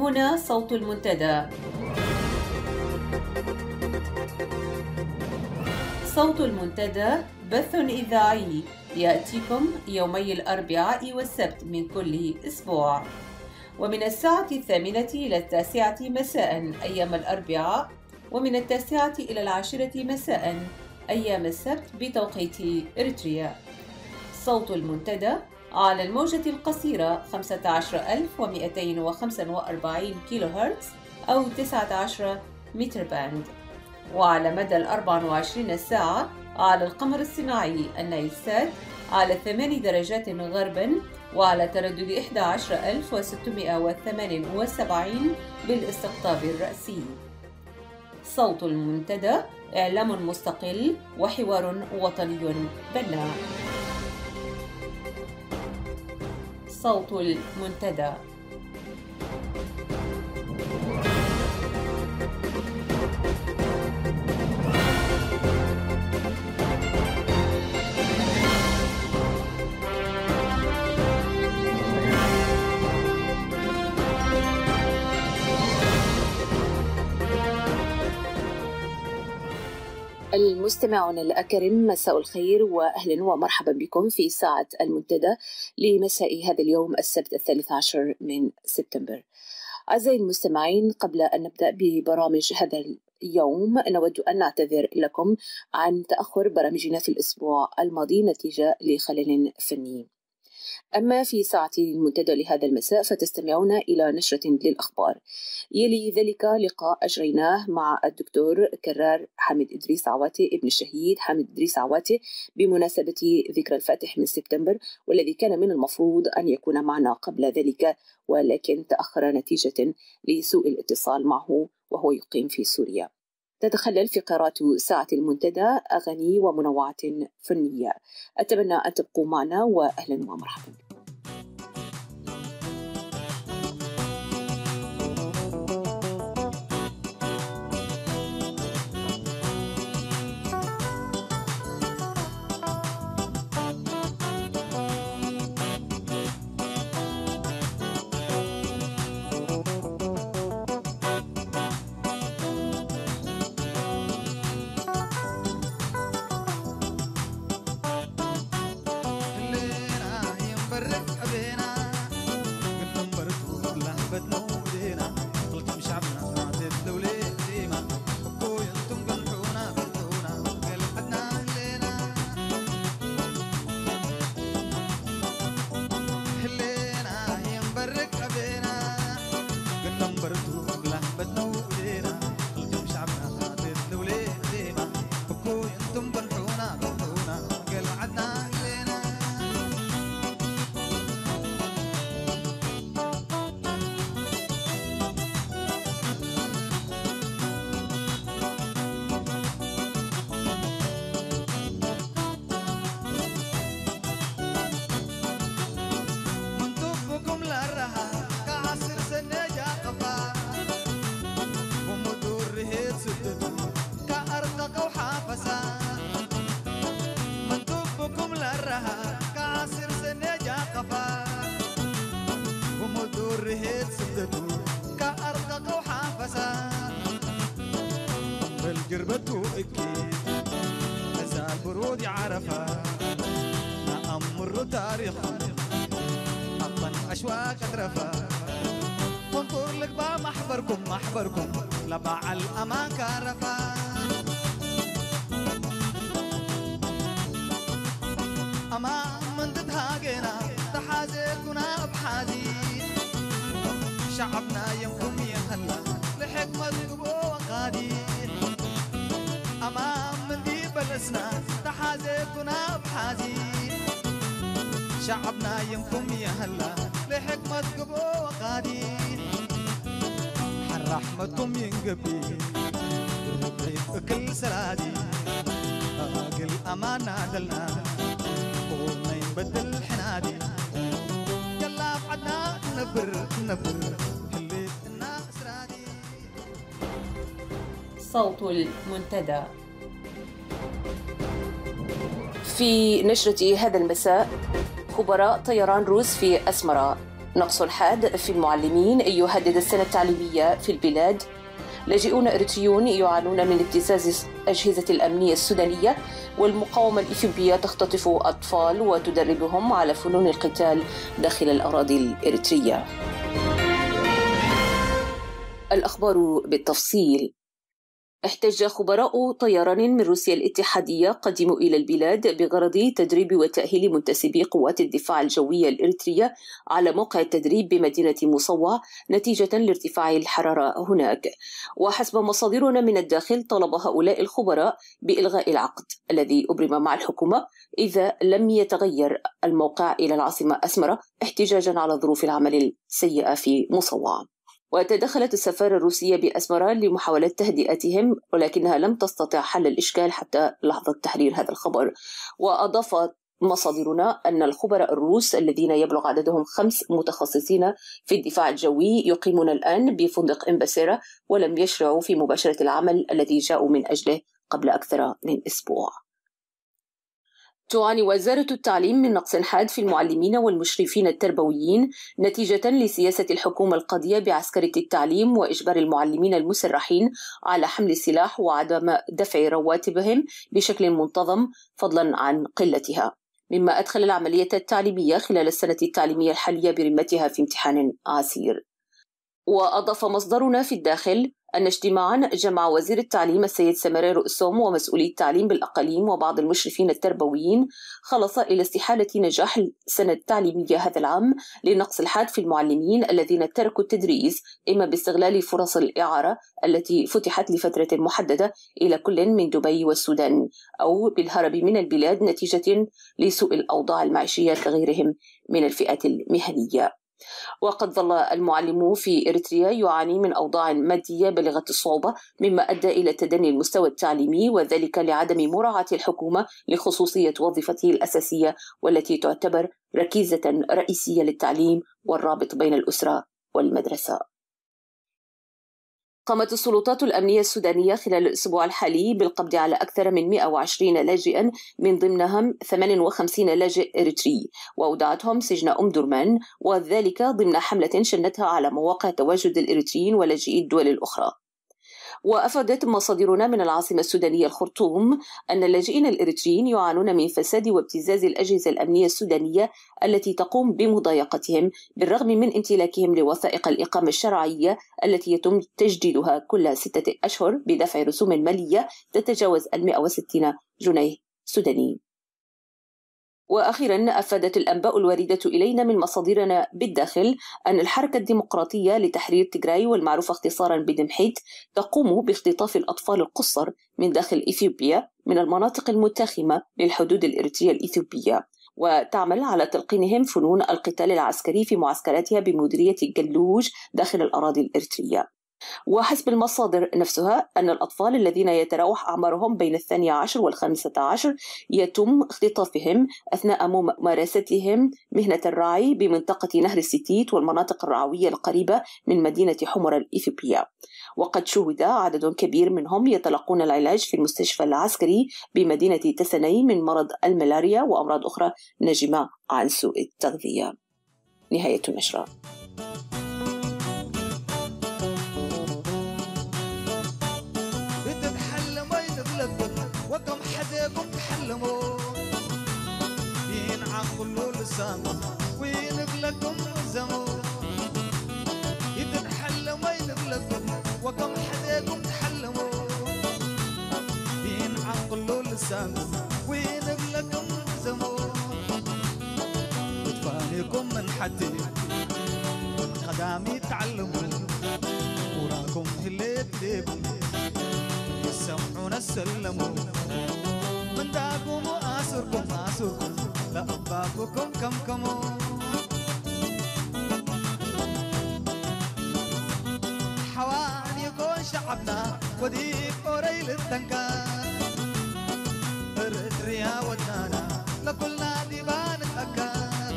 هنا صوت المنتدى. صوت المنتدى بث إذاعي يأتيكم يومي الأربعاء والسبت من كل أسبوع، ومن الساعة 8 إلى 9 مساء أيام الأربعاء، ومن 9 إلى 10 مساء أيام السبت بتوقيت إريتريا. صوت المنتدى على الموجة القصيرة 15245 كيلو هرتز أو 19 متر باند، وعلى مدى 24 ساعة على القمر الصناعي النايلسات على 8 درجات غرباً وعلى تردد 11678 بالاستقطاب الرأسي. صوت المنتدى إعلام مستقل وحوار وطني بناء. صوت المنتدى. المستمعون الأكارم، مساء الخير وأهلا ومرحبا بكم في ساعة المنتدى لمساء هذا اليوم السبت 13 من سبتمبر. أعزائي المستمعين، قبل أن نبدأ ببرامج هذا اليوم نود أن نعتذر لكم عن تأخر برامجنا في الأسبوع الماضي نتيجة لخلل فني. أما في ساعة المنتدى لهذا المساء فتستمعون إلى نشرة للأخبار، يلي ذلك لقاء أجريناه مع الدكتور كرار حامد إدريس عواتي ابن الشهيد حامد إدريس عواتي بمناسبة ذكرى الفاتح من سبتمبر، والذي كان من المفروض أن يكون معنا قبل ذلك، ولكن تأخر نتيجة لسوء الاتصال معه وهو يقيم في سوريا. تتخلل فقرات ساعة المنتدى أغاني ومنوعات فنية. أتمنى أن تبقوا معنا وأهلا ومرحبا. جربته أكيد أزال برودي عرفة نأمر تاريخا أطن أشواك أترفا وانظر لك با محبركم لبع الأمان كارفا أما من تتهاجنا تحازيكنا بحازي شعبنا يمكم يخلى لحكمة وقادي أمام من دي بلسنا تحازيكنا بحازي شعبنا يمكم يهلا لحكمة قبو وقادي حر رحمتكم ينقبي كل سرادي أقل أمانة دلنا قولنا ينبدل حنادي يلا بعدنا نبر خليت الناس رادي. صوت المنتدى. في نشرة هذا المساء، خبراء طيران روس في أسمرة نقص حاد في المعلمين يهدد السنة التعليمية في البلاد. لاجئون إريتريون يعانون من ابتزاز أجهزة الأمنية السودانية، والمقاومة الإثيوبية تختطف أطفال وتدربهم على فنون القتال داخل الأراضي الإريترية. الأخبار بالتفصيل. احتج خبراء طيران من روسيا الاتحادية قدموا إلى البلاد بغرض تدريب وتأهيل منتسبي قوات الدفاع الجوية الإريترية على موقع التدريب بمدينة مصوع نتيجة لارتفاع الحرارة هناك. وحسب مصادرنا من الداخل، طلب هؤلاء الخبراء بإلغاء العقد الذي أبرم مع الحكومة إذا لم يتغير الموقع إلى العاصمة أسمرة، احتجاجا على ظروف العمل السيئة في مصوع. وتدخلت السفارة الروسية بأسمرة لمحاولة تهدئتهم، ولكنها لم تستطع حل الإشكال حتى لحظة تحرير هذا الخبر. وأضافت مصادرنا أن الخبراء الروس الذين يبلغ عددهم 5 متخصصين في الدفاع الجوي يقيمون الآن بفندق إمباسيرا، ولم يشرعوا في مباشرة العمل الذي جاءوا من أجله قبل أكثر من أسبوع. تعاني وزارة التعليم من نقص حاد في المعلمين والمشرفين التربويين نتيجة لسياسة الحكومة القاضية بعسكرة التعليم وإجبار المعلمين المسرحين على حمل السلاح وعدم دفع رواتبهم بشكل منتظم فضلا عن قلتها، مما أدخل العملية التعليمية خلال السنة التعليمية الحالية برمتها في امتحان عسير. وأضاف مصدرنا في الداخل أن اجتماعا جمع وزير التعليم السيد سمير رؤسوم ومسؤولي التعليم بالأقاليم وبعض المشرفين التربويين خلص إلى استحالة نجاح السنة التعليمية هذا العام لنقص الحاد في المعلمين الذين تركوا التدريس، إما باستغلال فرص الإعارة التي فتحت لفترة محددة إلى كل من دبي والسودان، أو بالهرب من البلاد نتيجة لسوء الأوضاع المعيشية كغيرهم من الفئات المهنية. وقد ظل المعلم في إريتريا يعاني من أوضاع مادية بالغة الصعوبة، مما أدى إلى تدني المستوى التعليمي، وذلك لعدم مراعاة الحكومة لخصوصية وظيفته الأساسية والتي تعتبر ركيزة رئيسية للتعليم والرابط بين الأسرة والمدرسة. قامت السلطات الأمنية السودانية خلال الأسبوع الحالي بالقبض على أكثر من 120 لاجئا، من ضمنهم 58 لاجئ إريتري، وأودعتهم سجن درمان، وذلك ضمن حملة شنتها على مواقع تواجد الإريتريين ولاجئي الدول الأخرى. وأفادت مصادرنا من العاصمة السودانية الخرطوم أن اللاجئين الإريتريين يعانون من فساد وابتزاز الأجهزة الأمنية السودانية التي تقوم بمضايقتهم بالرغم من امتلاكهم لوثائق الإقامة الشرعية التي يتم تجديدها كل 6 أشهر بدفع رسوم مالية تتجاوز 160 جنيه سوداني. وأخيرا، أفادت الأنباء الواردة إلينا من مصادرنا بالداخل أن الحركة الديمقراطية لتحرير تيغراي، والمعروفة اختصارا بدمحيت، تقوم باختطاف الأطفال القُصّر من داخل إثيوبيا من المناطق المتاخمة للحدود الإريترية الإثيوبية، وتعمل على تلقينهم فنون القتال العسكري في معسكراتها بمديرية جلوج داخل الأراضي الإريترية. وحسب المصادر نفسها أن الأطفال الذين يتراوح أعمارهم بين 12 و15 يتم اختطافهم أثناء ممارستهم مهنة الرعي بمنطقة نهر الستيت والمناطق الرعوية القريبة من مدينة حمرة الإثيوبية. وقد شهد عدد كبير منهم يتلقون العلاج في المستشفى العسكري بمدينة تسني من مرض الملاريا وأمراض أخرى ناجمة عن سوء التغذية. نهاية النشرة. وكم حداكم تحلموا ينعقلوا لسانكم وينقلكم زمو يتنحلم وينقلكم وكم حداكم تحلموا ينعقلوا لسانكم وينقلكم زمو وتفانيكم من حدي قدامي تعلموا وراكم اللي تليكم يسمعون السلموا من داكم وآسركم لأباكم كمكموا حواني يكون شعبنا وديك أوريل التنكار إريتريا ودنانا لكل نادي بانتأكار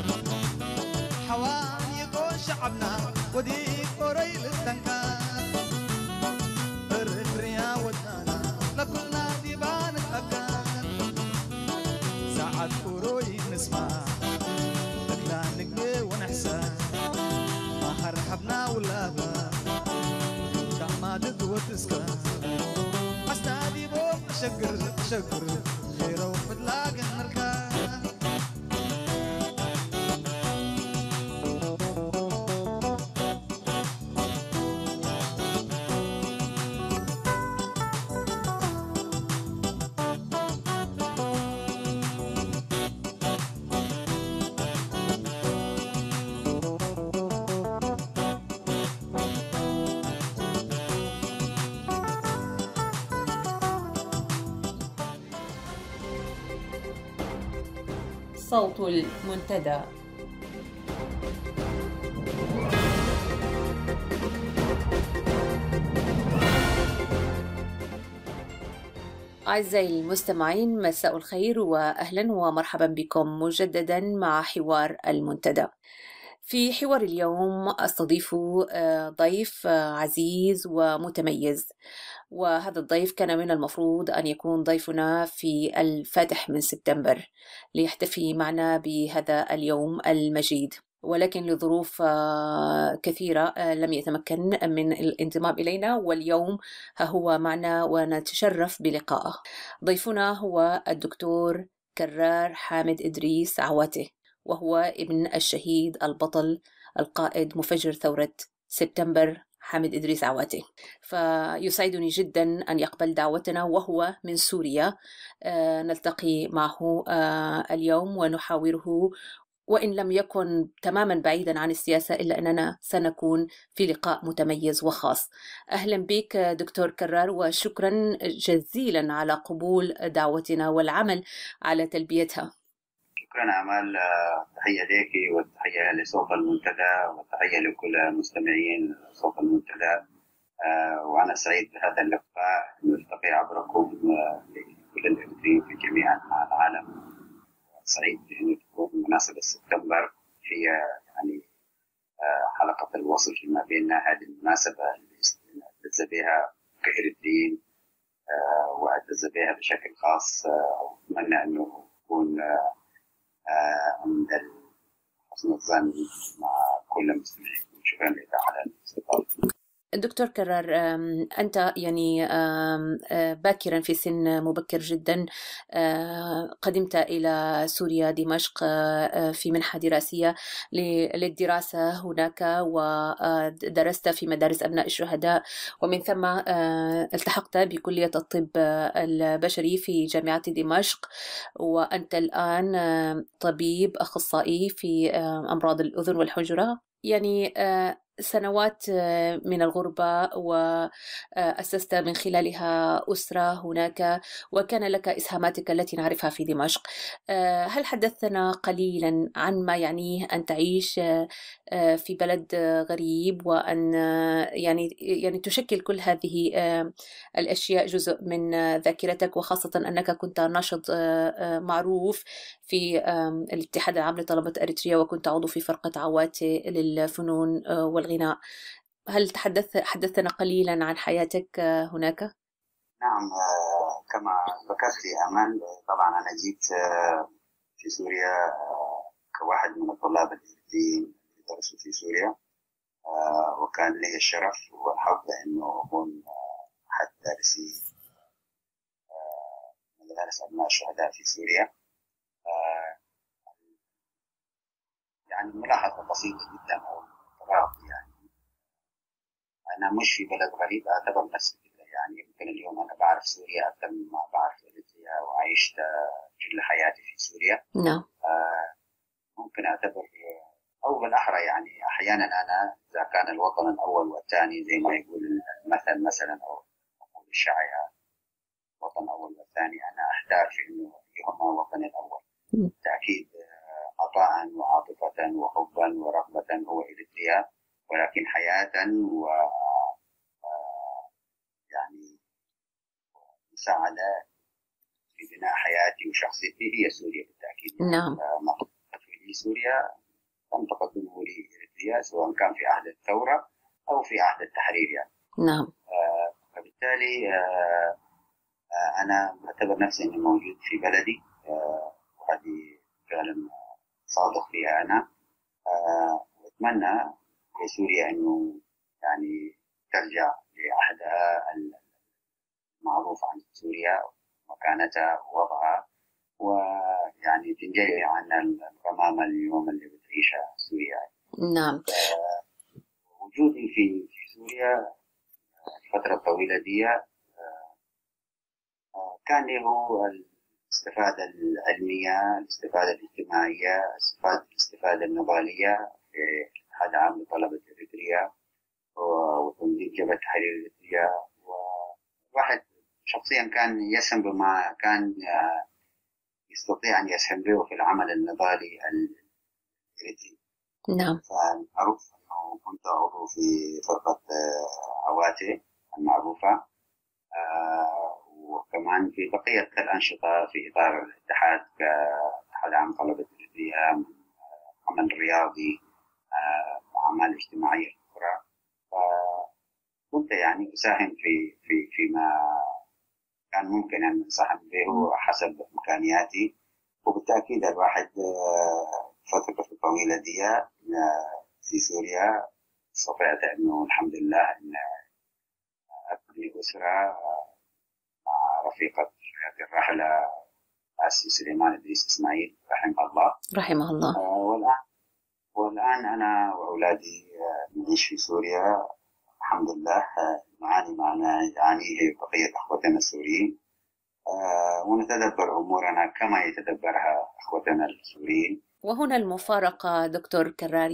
حواني يكون شعبنا وديك أوريل التنكار إريتريا ودنانا لكل نادي بانتأكار ساعات قروي نسمع لكلا نقبي ونحسن أولادها كما تدوت تسكن أسنادي بوك شقر غيره وفتلاقي نركان صوت المنتدى. أعزائي المستمعين، مساء الخير وأهلا ومرحبا بكم مجددا مع حوار المنتدى. في حوار اليوم أستضيف ضيف عزيز ومتميز، وهذا الضيف كان من المفروض أن يكون ضيفنا في الفاتح من سبتمبر ليحتفي معنا بهذا اليوم المجيد، ولكن لظروف كثيرة لم يتمكن من الانضمام إلينا، واليوم هو معنا ونتشرف بلقائه. ضيفنا هو الدكتور كرار حامد إدريس عواتي، وهو ابن الشهيد البطل القائد مفجر ثورة سبتمبر حامد إدريس عواتي. فيسعدني جدا أن يقبل دعوتنا وهو من سوريا. نلتقي معه اليوم ونحاوره، وإن لم يكن تماما بعيدا عن السياسة إلا أننا سنكون في لقاء متميز وخاص. أهلا بك دكتور كرار، وشكرا جزيلا على قبول دعوتنا والعمل على تلبيتها. شكرا أمال، تحية لك والتحية لصوت المنتدى والتحية لكل مستمعين صوت المنتدى. وأنا سعيد بهذا اللقاء، نلتقي عبركم لكل الإردين في جميع أنحاء العالم. سعيد بأن تكون مناسبة سبتمبر هي يعني حلقة الوصل فيما بيننا. هذه المناسبة اللي أعتز بها كإردين وأعتز بها بشكل خاص، وأتمنى أنه يكون عند حسن الظن مع كل المستمعين. شكرا لك على الاستضافة. دكتور كرار، أنت يعني باكرا في سن مبكر جدا قدمت إلى سوريا دمشق في منحة دراسية للدراسة هناك، ودرست في مدارس أبناء الشهداء، ومن ثم التحقت بكلية الطب البشري في جامعة دمشق، وأنت الآن طبيب أخصائي في أمراض الأذن والحنجرة. يعني سنوات من الغربة، وأسست من خلالها أسرة هناك، وكان لك إسهاماتك التي نعرفها في دمشق. هل حدثنا قليلا عن ما يعنيه أن تعيش في بلد غريب، وأن يعني تشكل كل هذه الأشياء جزء من ذاكرتك، وخاصة أنك كنت ناشط معروف في الاتحاد العام لطلبة أريتريا، وكنت عضو في فرقة عواتي للفنون والغناء. هل حدثنا قليلا عن حياتك هناك؟ نعم، كما ذكرت أمل، طبعا أنا جيت في سوريا كواحد من الطلاب الذين درسوا في سوريا، وكان لي الشرف والحظ أنه أكون أحد دارسي مدارس أبناء الشهداء في سوريا. يعني ملاحظة بسيطة جدا أو اضطراب، يعني أنا مش في بلد غريب، أعتبر نفسي يعني يمكن اليوم أنا بعرف سوريا أكثر مما بعرف إريتريا، وعشت كل حياتي في سوريا. نعم. ممكن أعتبر أو بالأحرى يعني أحيانا أنا إذا كان الوطن الأول والثاني زي ما يقول المثل مثلا أو يقول الشاعر الوطن الأول والثاني، أنا أحتاج في إنه هما الوطن الأول بالتأكيد، عطاء وعاطفة وحبا ورغبة هو إريتريا، ولكن حياة و يعني مساعدة في بناء حياتي وشخصيتي هي سوريا بالتأكيد. نعم. في سوريا لم تقدمه لي إريتريا، سواء كان في عهد الثورة أو في عهد التحرير يعني. نعم. فبالتالي أنا أعتبر نفسي أني موجود في بلدي، وهذه فعلا صادق فيها أنا. وأتمنى في سوريا أنه يعني ترجع لعهدها المعروف عن سوريا، مكانتها ووضعها، ويعني تنجلي عن الغمامة اليوم اللي بتعيشها سوريا. نعم. وجودي في سوريا الفترة الطويلة دي كان له الاستفادة العلمية، الاستفادة الاجتماعية، الاستفادة النضالية في الاتحاد العام لطلبة إريتريا وتنظيم جبهة تحرير إريتريا. وواحد شخصيا كان يسهم بما كان يستطيع أن يسهم به في العمل النضالي الإريتري. نعم. فمعروف أنه كنت عضو في فرقة عواتي المعروفة، وكمان في بقية الأنشطة في إطار الاتحاد كاتحاد عام طلبة الإريتريا، عمل رياضي، أعمال اجتماعية أخرى. فكنت يعني أساهم فيما كان ممكن أن أساهم به حسب إمكانياتي. وبالتأكيد الواحد فترة الطويلة دي في سوريا استطعت أنه الحمد لله أن أبني أسرة مع رفيقة الرحلة آسي سليمان إدريس إسماعيل رحمه الله. رحمه الله. والآن أنا وأولادي نعيش في سوريا الحمد لله، نعاني ما يعانيه بقية أخوتنا السوريين، ونتدبر أمورنا كما يتدبرها أخوتنا السوريين. وهنا المفارقة دكتور كرار،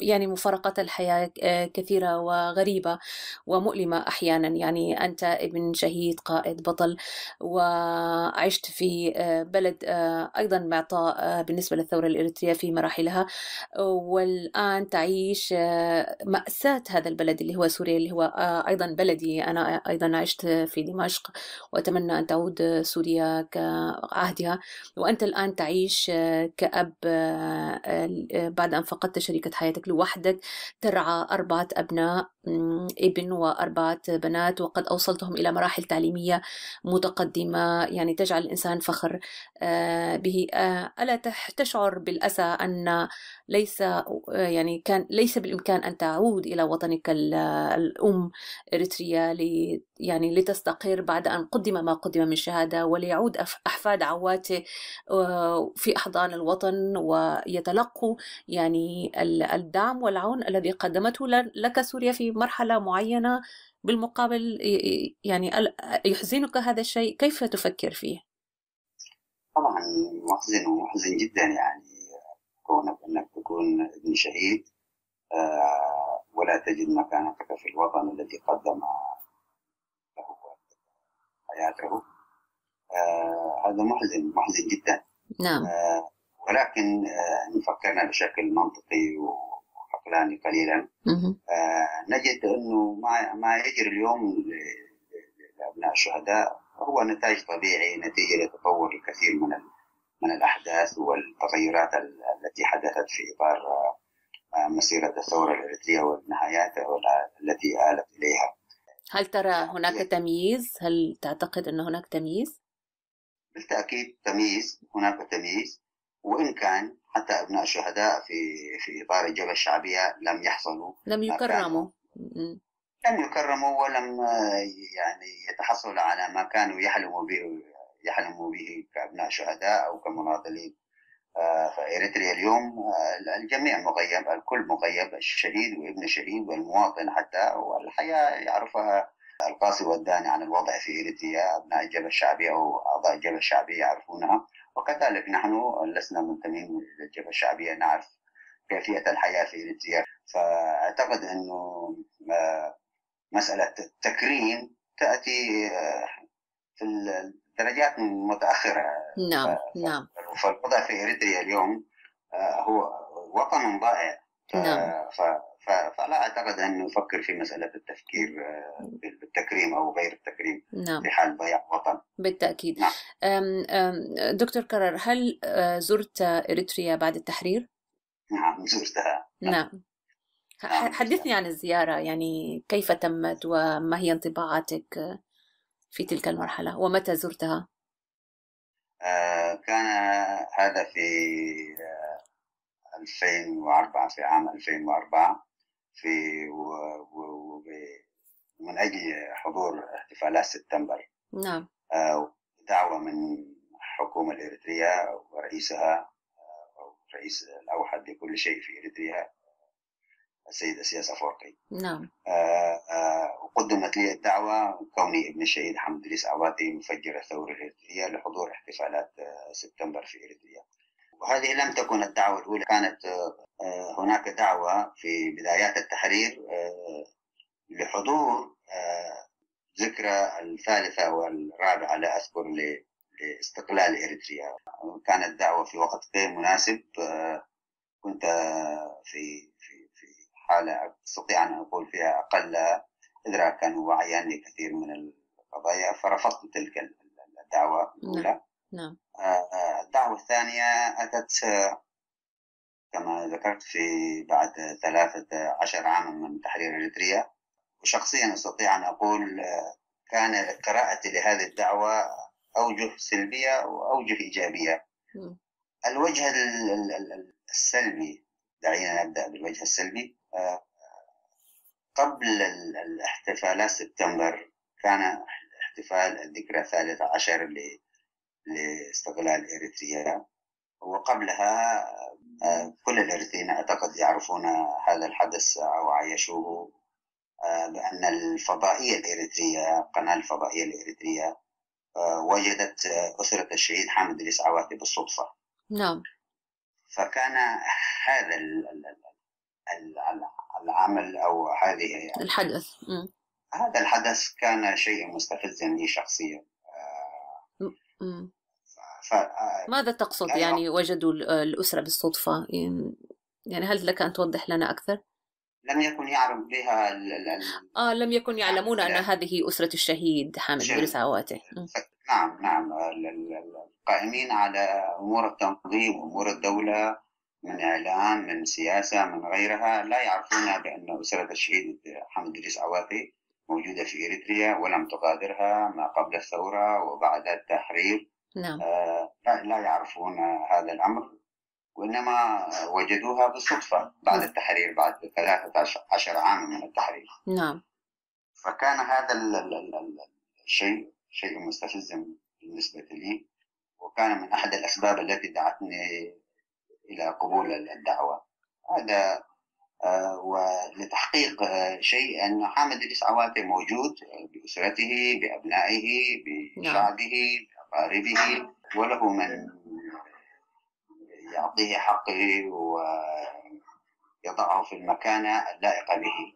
يعني مفارقة الحياة كثيرة وغريبة ومؤلمة أحيانا. يعني أنت ابن شهيد قائد بطل، وعشت في بلد أيضا معطاء بالنسبة للثورة الإريترية في مراحلها، والآن تعيش مأساة هذا البلد اللي هو سوريا، اللي هو أيضا بلدي. أنا أيضا عشت في دمشق وأتمنى أن تعود سوريا كعهدها، وأنت الآن تعيش كأب بعد أن فقدت شريكة حياتك لوحدك، ترعى 4 أبناء، ابن و4 بنات، وقد أوصلتهم إلى مراحل تعليمية متقدمة يعني تجعل الإنسان فخر به. ألا تشعر بالأسى أن ليس بالإمكان أن تعود إلى وطنك الأم إريتريا يعني لتستقر بعد أن قدم ما قدم من شهادة، وليعود أحفاد عواتي في أحضان الوطن ويتلقوا يعني الدعم والعون الذي قدمته لك سوريا في مرحلة معينة؟ بالمقابل يعني يحزنك هذا الشيء، كيف تفكر فيه؟ طبعا محزن جدا، يعني كونك أنك تكون ابن شهيد ولا تجد مكانتك في الوطن الذي قدم له حياته. هذا محزن جدا. نعم. ولكن إن فكرنا بشكل منطقي وعقلاني قليلا نجد أنه ما يجري اليوم لأبناء الشهداء هو نتاج طبيعي، نتيجة لتطور الكثير من الأحداث والتغيرات التي حدثت في إطار مسيرة الثورة الإريترية والنهايات التي آلت إليها. هل ترى هناك تمييز؟ هل تعتقد أن هناك تمييز؟ بالتأكيد هناك تمييز، وإن كان حتى أبناء الشهداء في إطار الجبهة الشعبية لم يكرموا ولم يعني يتحصلوا على ما كانوا يحلموا به كأبناء شهداء أو كمناضلين. فإريتريا اليوم الجميع مغيب، الكل مغيب، الشهيد وابن الشهيد والمواطن حتى، والحياة يعرفها القاسي والداني عن الوضع في إريتريا. أبناء الجبهة الشعبية أو أعضاء الجبهة الشعبية يعرفونها، وكذلك نحن لسنا منتمين للجبهة الشعبية نعرف كيفية الحياة في إريتريا. فأعتقد أنه مسألة التكريم تأتي في الدرجات متأخرة. نعم. فالوضع في إريتريا اليوم هو وطن ضائع. فلا أعتقد أن نفكر في مسألة التفكير بالتكريم أو غير التكريم في حال ضياع وطن. بالتأكيد. نعم. دكتور كرار، هل زرت إريتريا بعد التحرير؟ نعم زرتها. نعم. حدثني عن الزيارة، يعني كيف تمت وما هي انطباعاتك في تلك المرحلة ومتى زرتها؟ كان هذا في 2004، في عام 2004 في من أجل حضور احتفالات سبتمبر. نعم. دعوة من الحكومة الإريترية ورئيسها أو الرئيس الأوحد لكل شيء في إريتريا السيد إسياس أفورقي. نعم. وقدمت لي الدعوة كوني ابن الشهيد حمد إدريس عواتي مفجر الثورة الإريترية لحضور احتفالات سبتمبر في إريتريا. وهذه لم تكن الدعوة الأولى، كانت هناك دعوة في بدايات التحرير لحضور ذكرى 3 و4 لا أذكر لاستقلال إريتريا. كانت دعوة في وقت غير مناسب، كنت في حالة أستطيع أن أقول فيها أقل إدراكا ووعيا لكثير من القضايا، فرفضت تلك الدعوة الأولى. نعم. الدعوة الثانية أتت كما ذكرت في بعد 13 عاما من تحرير إريتريا، وشخصيا أستطيع أن أقول كان قراءتي لهذه الدعوة أوجه سلبية وأوجه إيجابية. الوجه السلبي، دعينا نبدأ بالوجه السلبي. قبل الاحتفالات سبتمبر كان احتفال الذكرى 13 لاستقلال إريتريا، وقبلها كل الإريتريين أعتقد يعرفون هذا الحدث أو عايشوه، بأن الفضائية الإريترية، قناة الفضائية الإريترية وجدت أسرة الشهيد حامد إدريس عواتي بالصدفة. نعم. فكان هذا العمل أو هذه الحدث هذا الحدث كان شيء مستفزا لي شخصيا. ماذا تقصد يعني وجدوا الأسرة بالصدفة؟ يعني هل لك أن توضح لنا أكثر؟ لم يكن يعرف بها لم يكن يعلمون أن هذه أسرة الشهيد حامد إدريس عواتي. نعم. القائمين على أمور التنظيم وأمور الدولة من إعلام من سياسة من غيرها لا يعرفون بأن أسرة الشهيد حامد إدريس عواتي موجودة في إريتريا ولم تغادرها ما قبل الثورة وبعد التحرير. نعم. لا يعرفون هذا الأمر، وإنما وجدوها بالصدفة بعد التحرير، بعد 13 عاما من التحرير. نعم. فكان هذا الشيء شيء مستفزا بالنسبة لي، وكان من أحد الأسباب التي دعتني إلى قبول الدعوة. هذا ولتحقيق شيء أن حامد إدريس عواتي موجود بأسرته بأبنائه بشعبه بأقاربه، وله من يعطيه حقه ويضعه في المكانة اللائقة به.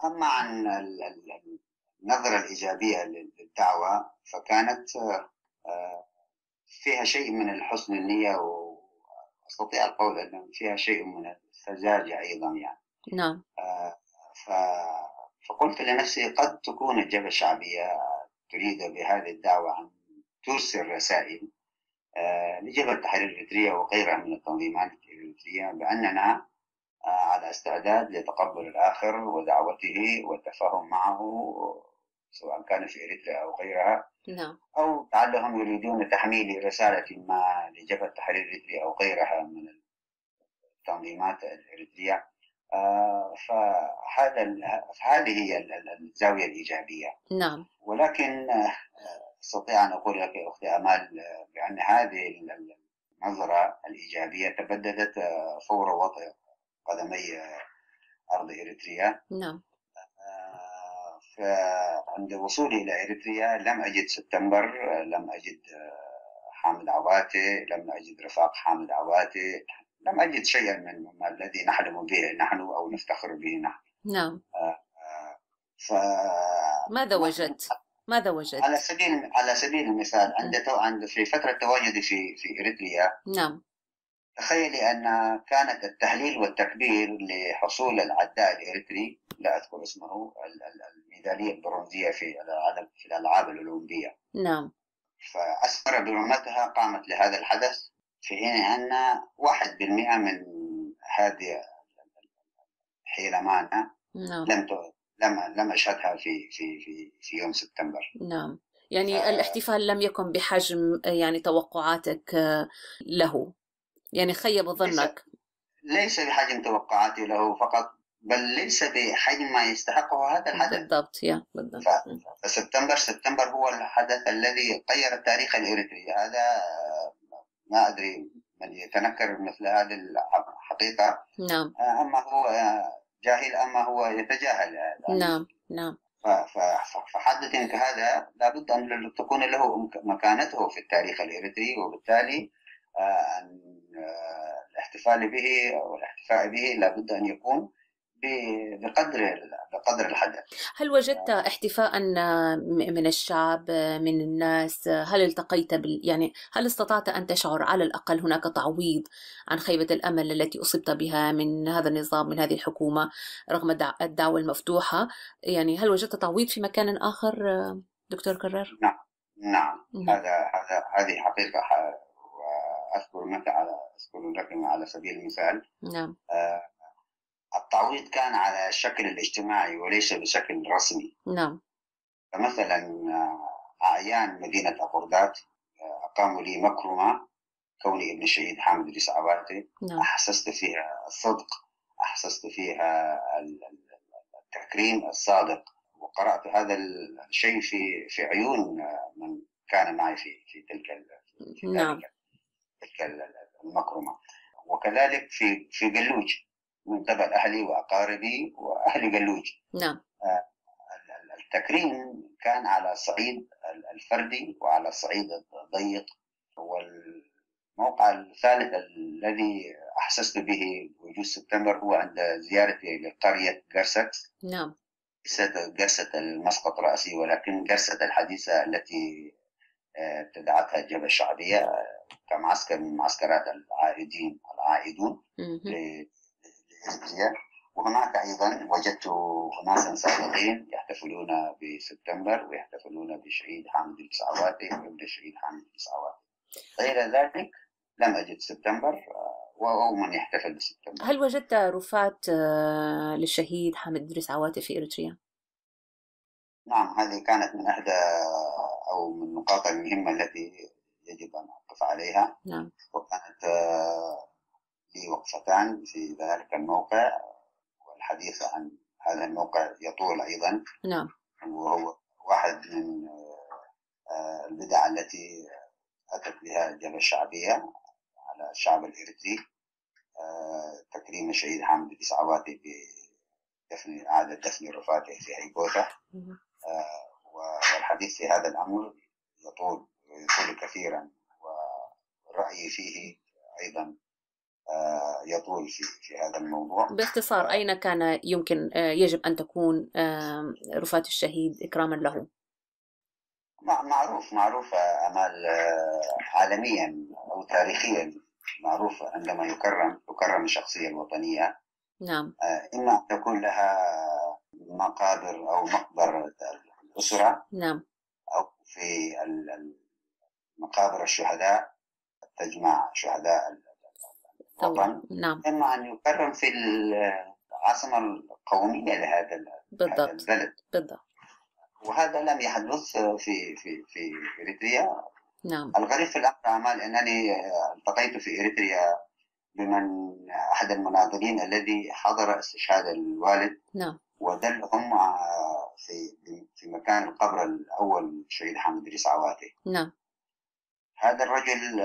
أما عن النظرة الإيجابية للدعوة فكانت فيها شيء من الحسن النية، وأستطيع القول أن فيها شيء من السذاجة أيضا يعني. نعم. فقلت لنفسي قد تكون الجبهة الشعبية تريد بهذه الدعوة أن ترسل رسائل لجبهة التحرير الإريترية وغيرها من التنظيمات الإريترية بأننا على استعداد لتقبل الآخر ودعوته والتفاهم معه، سواء كان في إريتريا أو غيرها. نعم. أو لعلهم يريدون تحميل رسالة ما لجبهة التحرير الإريترية أو غيرها من التنظيمات الإريترية. فهذه هي الزاوية الإيجابية. نعم. ولكن أستطيع أن أقول لك أختي أمال بأن هذه النظرة الإيجابية تبددت فور وضع قدمي أرض إريتريا. نعم. فعند وصولي إلى إريتريا لم أجد سبتمبر، لم أجد حامد عواتي، لم أجد رفاق حامد عواتي، لم أجد شيئا من الذي نحلم به نحن أو نفتخر به نحن. نعم. ماذا وجدت؟ على سبيل المثال عند في فترة تواجدي في إريتريا. نعم. تخيلي أن كانت التهليل والتكبير لحصول العداء الإريتري، لا أذكر اسمه، الميدالية البرونزية في الألعاب الأولمبية. نعم. فأسمر برمتها قامت لهذا الحدث، في حين أن 1% من هذه الحيلمان لم أشهدها في يوم سبتمبر. نعم. يعني الاحتفال لم يكن بحجم يعني توقعاتك له، يعني خيب ظنك. ليس بحجم توقعاتي له فقط، بل ليس بحجم ما يستحقه هذا الحدث. بالضبط بالضبط. فسبتمبر هو الحدث الذي غير التاريخ الإريتري. هذا ما أدري من يتنكر مثل هذه الحقيقة. نعم. أما هو جاهل أما هو يتجاهل. نعم. فحدث كهذا لابد أن تكون له مكانته في التاريخ الإريتري، وبالتالي الاحتفال به أو الاحتفاء به لابد أن يكون بقدر الحدث. هل وجدت احتفاء من الشعب، من الناس؟ هل التقيت يعني هل استطعت أن تشعر على الأقل هناك تعويض عن خيبة الأمل التي أصبت بها من هذا النظام، من هذه الحكومة، رغم الدعوة المفتوحة؟ يعني هل وجدت تعويض في مكان آخر دكتور كرار؟ نعم. هذه حقيقة. وأذكر لك على سبيل المثال. نعم. التعويض كان على الشكل الاجتماعي وليس بشكل رسمي. نعم. فمثلا أعيان مدينة أبوردات أقاموا لي مكرمة كوني ابن الشهيد حامد إدريس عواتي. نعم. أحسست فيها الصدق، أحسست فيها التكريم الصادق، وقرأت هذا الشيء في عيون من كان معي في تلك المكرمة. وكذلك في قلوج من قبل أهلي وأقاربي وأهل قلوج. نعم. التكريم كان على الصعيد الفردي وعلى الصعيد الضيق. والموقع الثالث الذي أحسست به وجود سبتمبر هو عند زيارتي لقرية قرست. نعم. قرست المسقط رأسي، ولكن قرست الحديثة التي ابتدعتها الجبهة الشعبية كمعسكر من معسكرات العائدون لإريتريا. وهناك أيضا وجدت أناسا سابقين يحتفلون بسبتمبر ويحتفلون بشهيد حامد إدريس عواتي وابن الشهيد حامد إدريس عواتي. غير ذلك لم أجد سبتمبر أو من يحتفل بسبتمبر. هل وجدت رفات للشهيد حامد إدريس عواتي في إريتريا؟ نعم، هذه كانت من إحدى أو من النقاط المهمة التي يجب أن أقف عليها. نعم. وكانت لي وقفتان في ذلك الموقع، والحديث عن هذا الموقع يطول أيضا. نعم. وهو واحد من البدع التي أتت بها الجبهة الشعبية على الشعب الإريتري، تكريم الشهيد حامد إدريس عواتي بدفن إعادة دفن رفاته في هيبوته. والحديث في هذا الأمر يطول كثيرا، والرأي فيه أيضا يطول في هذا الموضوع. باختصار، أين كان يمكن يجب أن تكون رفات الشهيد إكراما له؟ معروف أمال عالميا أو تاريخيا، معروف عندما تكرم الشخصية الوطنية. نعم. إما أن تكون لها مقابر أو مقبرة الأسرة. نعم. أو في مقابر الشهداء تجمع شهداء الوطن. نعم. إما أن يكرم في العاصمة القومية لهذا البلد. بالضبط. وهذا لم يحدث في إريتريا. نعم. الغريب في الأمر أمال أنني التقيت في إريتريا بمن أحد المناضلين الذي حضر استشهاد الوالد. نعم. ودلهم في مكان القبر الأول الشهيد حامد إدريس عواتي. نعم. هذا الرجل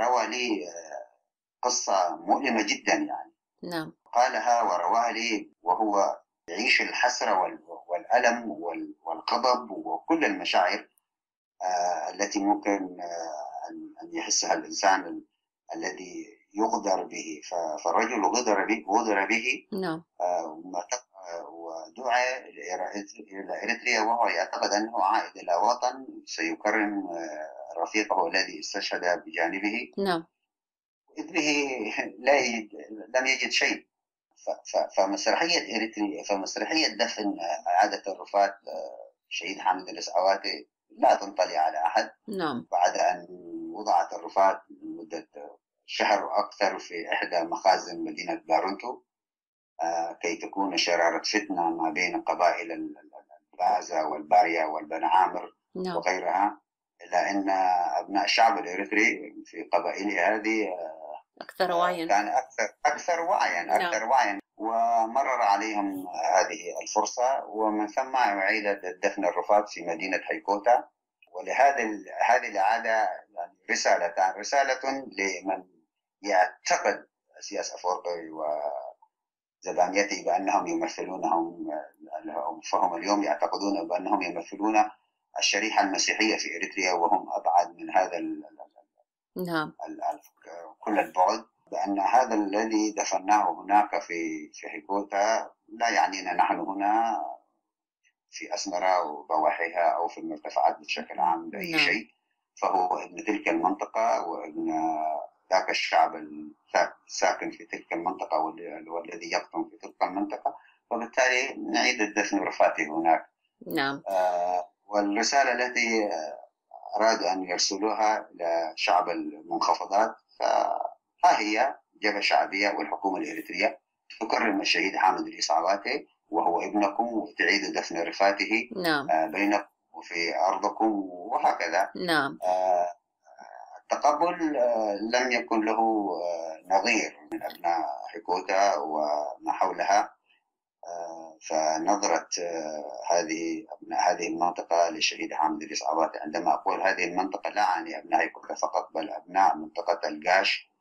روى لي قصة مؤلمة جدا يعني. نعم. قالها ورواها لي وهو يعيش الحسرة والألم والغضب وكل المشاعر التي ممكن أن يحسها الإنسان الذي يغدر به. فالرجل غدر به. نعم. ودعا إلى إريتريا وهو يعتقد أنه عائد إلى وطن سيكرم رفيقه الذي استشهد بجانبه. نعم. إذ به لم يجد شيء. فمسرحية إريتريا، فمسرحية دفن إعادة الرفات شهيد حامد إدريس عواتي لا تنطلي على أحد. نعم. بعد أن وضعت الرفات لمدة شهر وأكثر في إحدى مخازن مدينة بارونتو كي تكون شرارة فتنة ما بين قبائل البازا والباريا والبنعامر. نعم. وغيرها، إلا أن أبناء الشعب الإريتري في قبائله هذه أكثر وعيا. كان أكثر وعيا ومرر عليهم هذه الفرصة، ومن ثم يعيد دفن الرفات في مدينة هيكوتا. هذه الإعادة يعني رسالة لمن يعتقد سياس أفورقي وزبانيته بأنهم يمثلونهم، فهم اليوم يعتقدون بأنهم يمثلون الشريحة المسيحية في إريتريا، وهم أبعد من هذا نعم. كل البعد، بأن هذا الذي دفناه هناك في هيكوتا لا يعنينا نحن هنا في أسمرة وضواحيها أو في المرتفعات بشكل عام بأي شيء، فهو ابن تلك المنطقة وابن ذاك الشعب الساكن في تلك المنطقة والذي يقطن في تلك المنطقة، وبالتالي نعيد الدفن رفاته هناك. نعم. والرسالة التي أرادوا أن يرسلوها لشعب المنخفضات ها هي جبهة شعبية والحكومة الإريترية تكرم الشهيد حامد الإصعواتي وهو ابنكم، وتعيد دفن رفاته نعم. بينكم وفي أرضكم وهكذا. نعم. التقبل لم يكن له نظير من أبناء هيكوتا وما حولها. فنظرت هذه المنطقة للشهيد حامد الإصعواتي، عندما أقول هذه المنطقة لا أعني أبناء هيكوتا فقط، بل أبناء منطقة القاش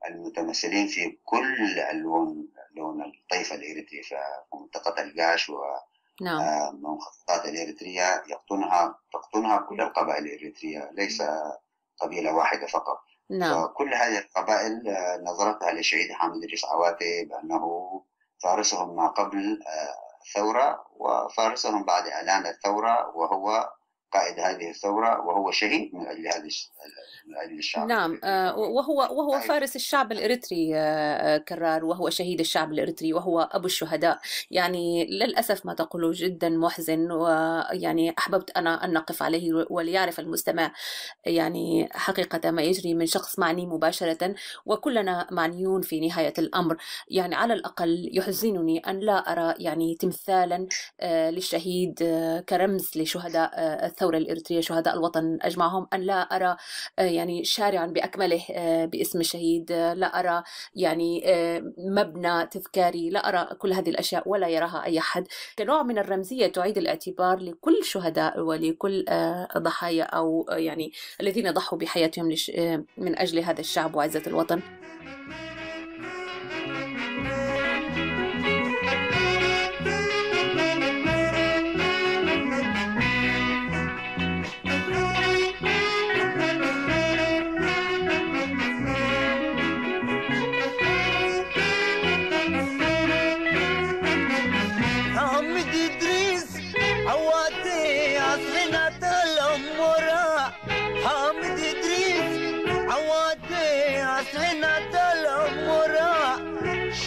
المتمثلين في كل لون الطائفة الإريترية، في منطقة القاش ومنخفضات الإريترية تقطنها كل القبائل الإريترية، ليس قبيلة واحدة فقط. نعم. فكل هذه القبائل نظرتها للشهيد حامد الإصعواتي بأنه فارسهم ما قبل الثورة وفارسهم بعد إعلان الثورة، وهو قائد هذه الثورة، وهو شهيد من أجل الشعب. نعم. وهو فارس الشعب الإريتري كرار، وهو شهيد الشعب الإريتري، وهو أبو الشهداء. يعني للأسف ما تقوله جدا محزن، ويعني أحببت أنا أن نقف عليه وليعرف المستمع يعني حقيقة ما يجري من شخص معني مباشرة، وكلنا معنيون في نهاية الأمر. يعني على الأقل يحزنني أن لا أرى يعني تمثالا للشهيد كرمز لشهداء الثورة الإريترية، شهداء الوطن أجمعهم، أن لا أرى يعني شارعا بأكمله باسم الشهيد، لا أرى يعني مبنى تذكاري، لا أرى كل هذه الأشياء ولا يراها أي أحد، كنوع من الرمزية تعيد الاعتبار لكل شهداء ولكل ضحايا أو يعني الذين ضحوا بحياتهم من أجل هذا الشعب وعزة الوطن.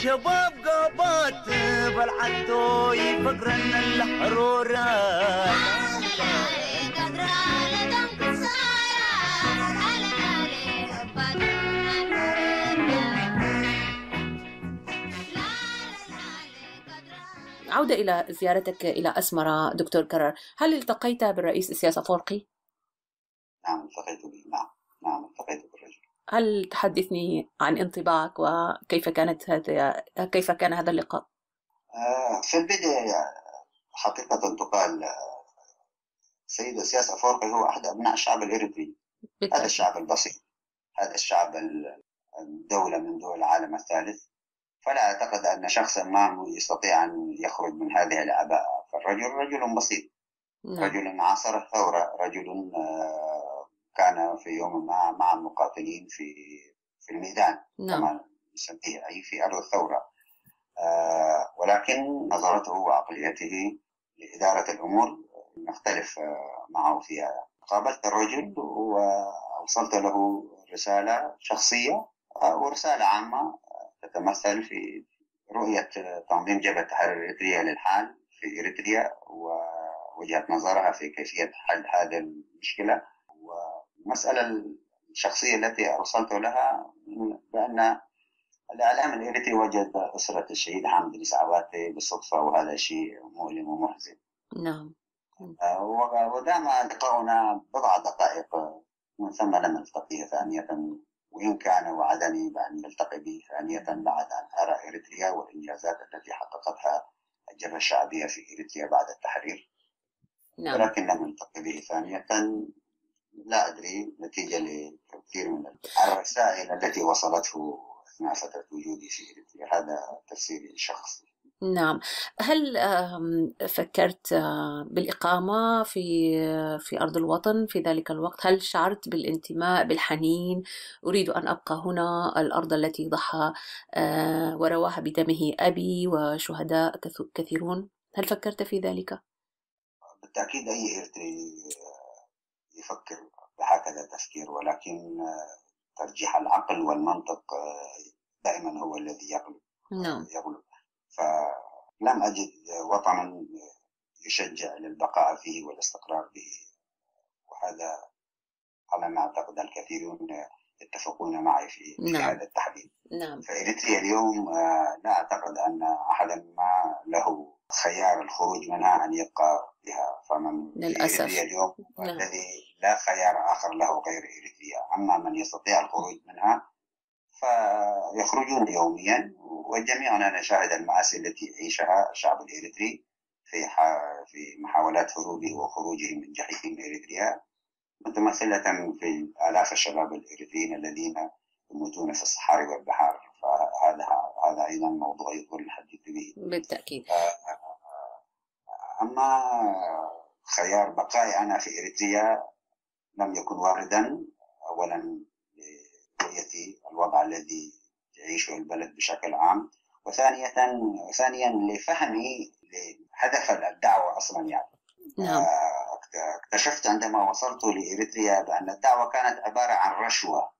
شباب قابات بالعدو يفقرن الحرورة عودة إلى زيارتك إلى أسمرة دكتور كرر، هل التقيت بالرئيس إسياس أفورقي؟ نعم التقيت به. نعم التقيت بالرجل. هل تحدثني عن انطباعك وكيف كيف كان هذا اللقاء؟ في البداية حقيقة تقال سيد إسياس أفورقي هو أحد أبناء الشعب الإريتري، هذا الشعب البسيط، هذا الشعب الدولة من دول العالم الثالث، فلا أعتقد أن شخصا ما يستطيع أن يخرج من هذه العباءة. فالرجل رجل بسيط. نعم. رجل عاصر الثورة، رجل كان في يوم ما مع المقاتلين في الميدان. نعم. كما نسميه، أي في أرض الثورة، ولكن نظرته وعقليته لإدارة الأمور نختلف معه فيها. قابلت الرجل ووصلت له رسالة شخصية ورسالة عامة تتمثل في رؤية تنظيم جبهة التحرير الإريترية للحال في إريتريا ووجهة نظرها في كيفية حل هذه المشكلة. والمسألة الشخصية التي أرسلت لها بأن الإعلام الإريتري وجد أسرة الشهيد حامد الإصعواتي بالصدفة، وهذا شيء مؤلم ومحزن. نعم. ودام لقاؤنا بضع دقائق، من ثم لم نلتقي ثانية وإن كان وعدني بأن نلتقي به ثانية بعد أن أرى إريتريا والإنجازات التي حققتها الجبهة الشعبية في إريتريا بعد التحرير. نعم. ولكن لم نلتقي به ثانية، لا أدري، نتيجة لكثير من الرسائل التي وصلته أثناء فترة وجودي في إريتريا. هذا تفسيري الشخصي. نعم. هل فكرت بالإقامة في أرض الوطن في ذلك الوقت؟ هل شعرت بالانتماء، بالحنين، أريد أن أبقى هنا، الأرض التي ضحى ورواها بدمه أبي وشهداء كثيرون؟ هل فكرت في ذلك؟ بالتأكيد أي إريتري يفكر بهكذا تفكير، ولكن ترجيح العقل والمنطق دائما هو الذي يغلب. نعم. فلم أجد وطنا يشجع للبقاء فيه والاستقرار به، وهذا على ما أعتقد الكثيرون يتفقون معي في نعم. هذا التحديد. نعم. فإريتريا اليوم لا أعتقد أن أحدا ما له خيار الخروج منها أن يبقى بها. فمن للأسف. إريتريا اليوم نعم. الذي لا خيار آخر له غير إريتريا. أما من يستطيع الخروج منها فيخرجون يوميا، وجميعنا نشاهد المآسي التي يعيشها الشعب الإريتري في محاولات هروبه وخروجه من جحيم إريتريا، متمثلة في آلاف الشباب الإريتريين الذين يموتون في الصحاري والبحار. فهذا أيضا موضوع يطول الحديث به بالتأكيد. أما خيار بقائي أنا في إريتريا لم يكن واردا، أولا لرؤية الوضع الذي يعيشه البلد بشكل عام، وثانيا لفهمي لهدف الدعوة أصلا. يعني نعم. اكتشفت عندما وصلت لإريتريا بأن الدعوة كانت عبارة عن رشوة،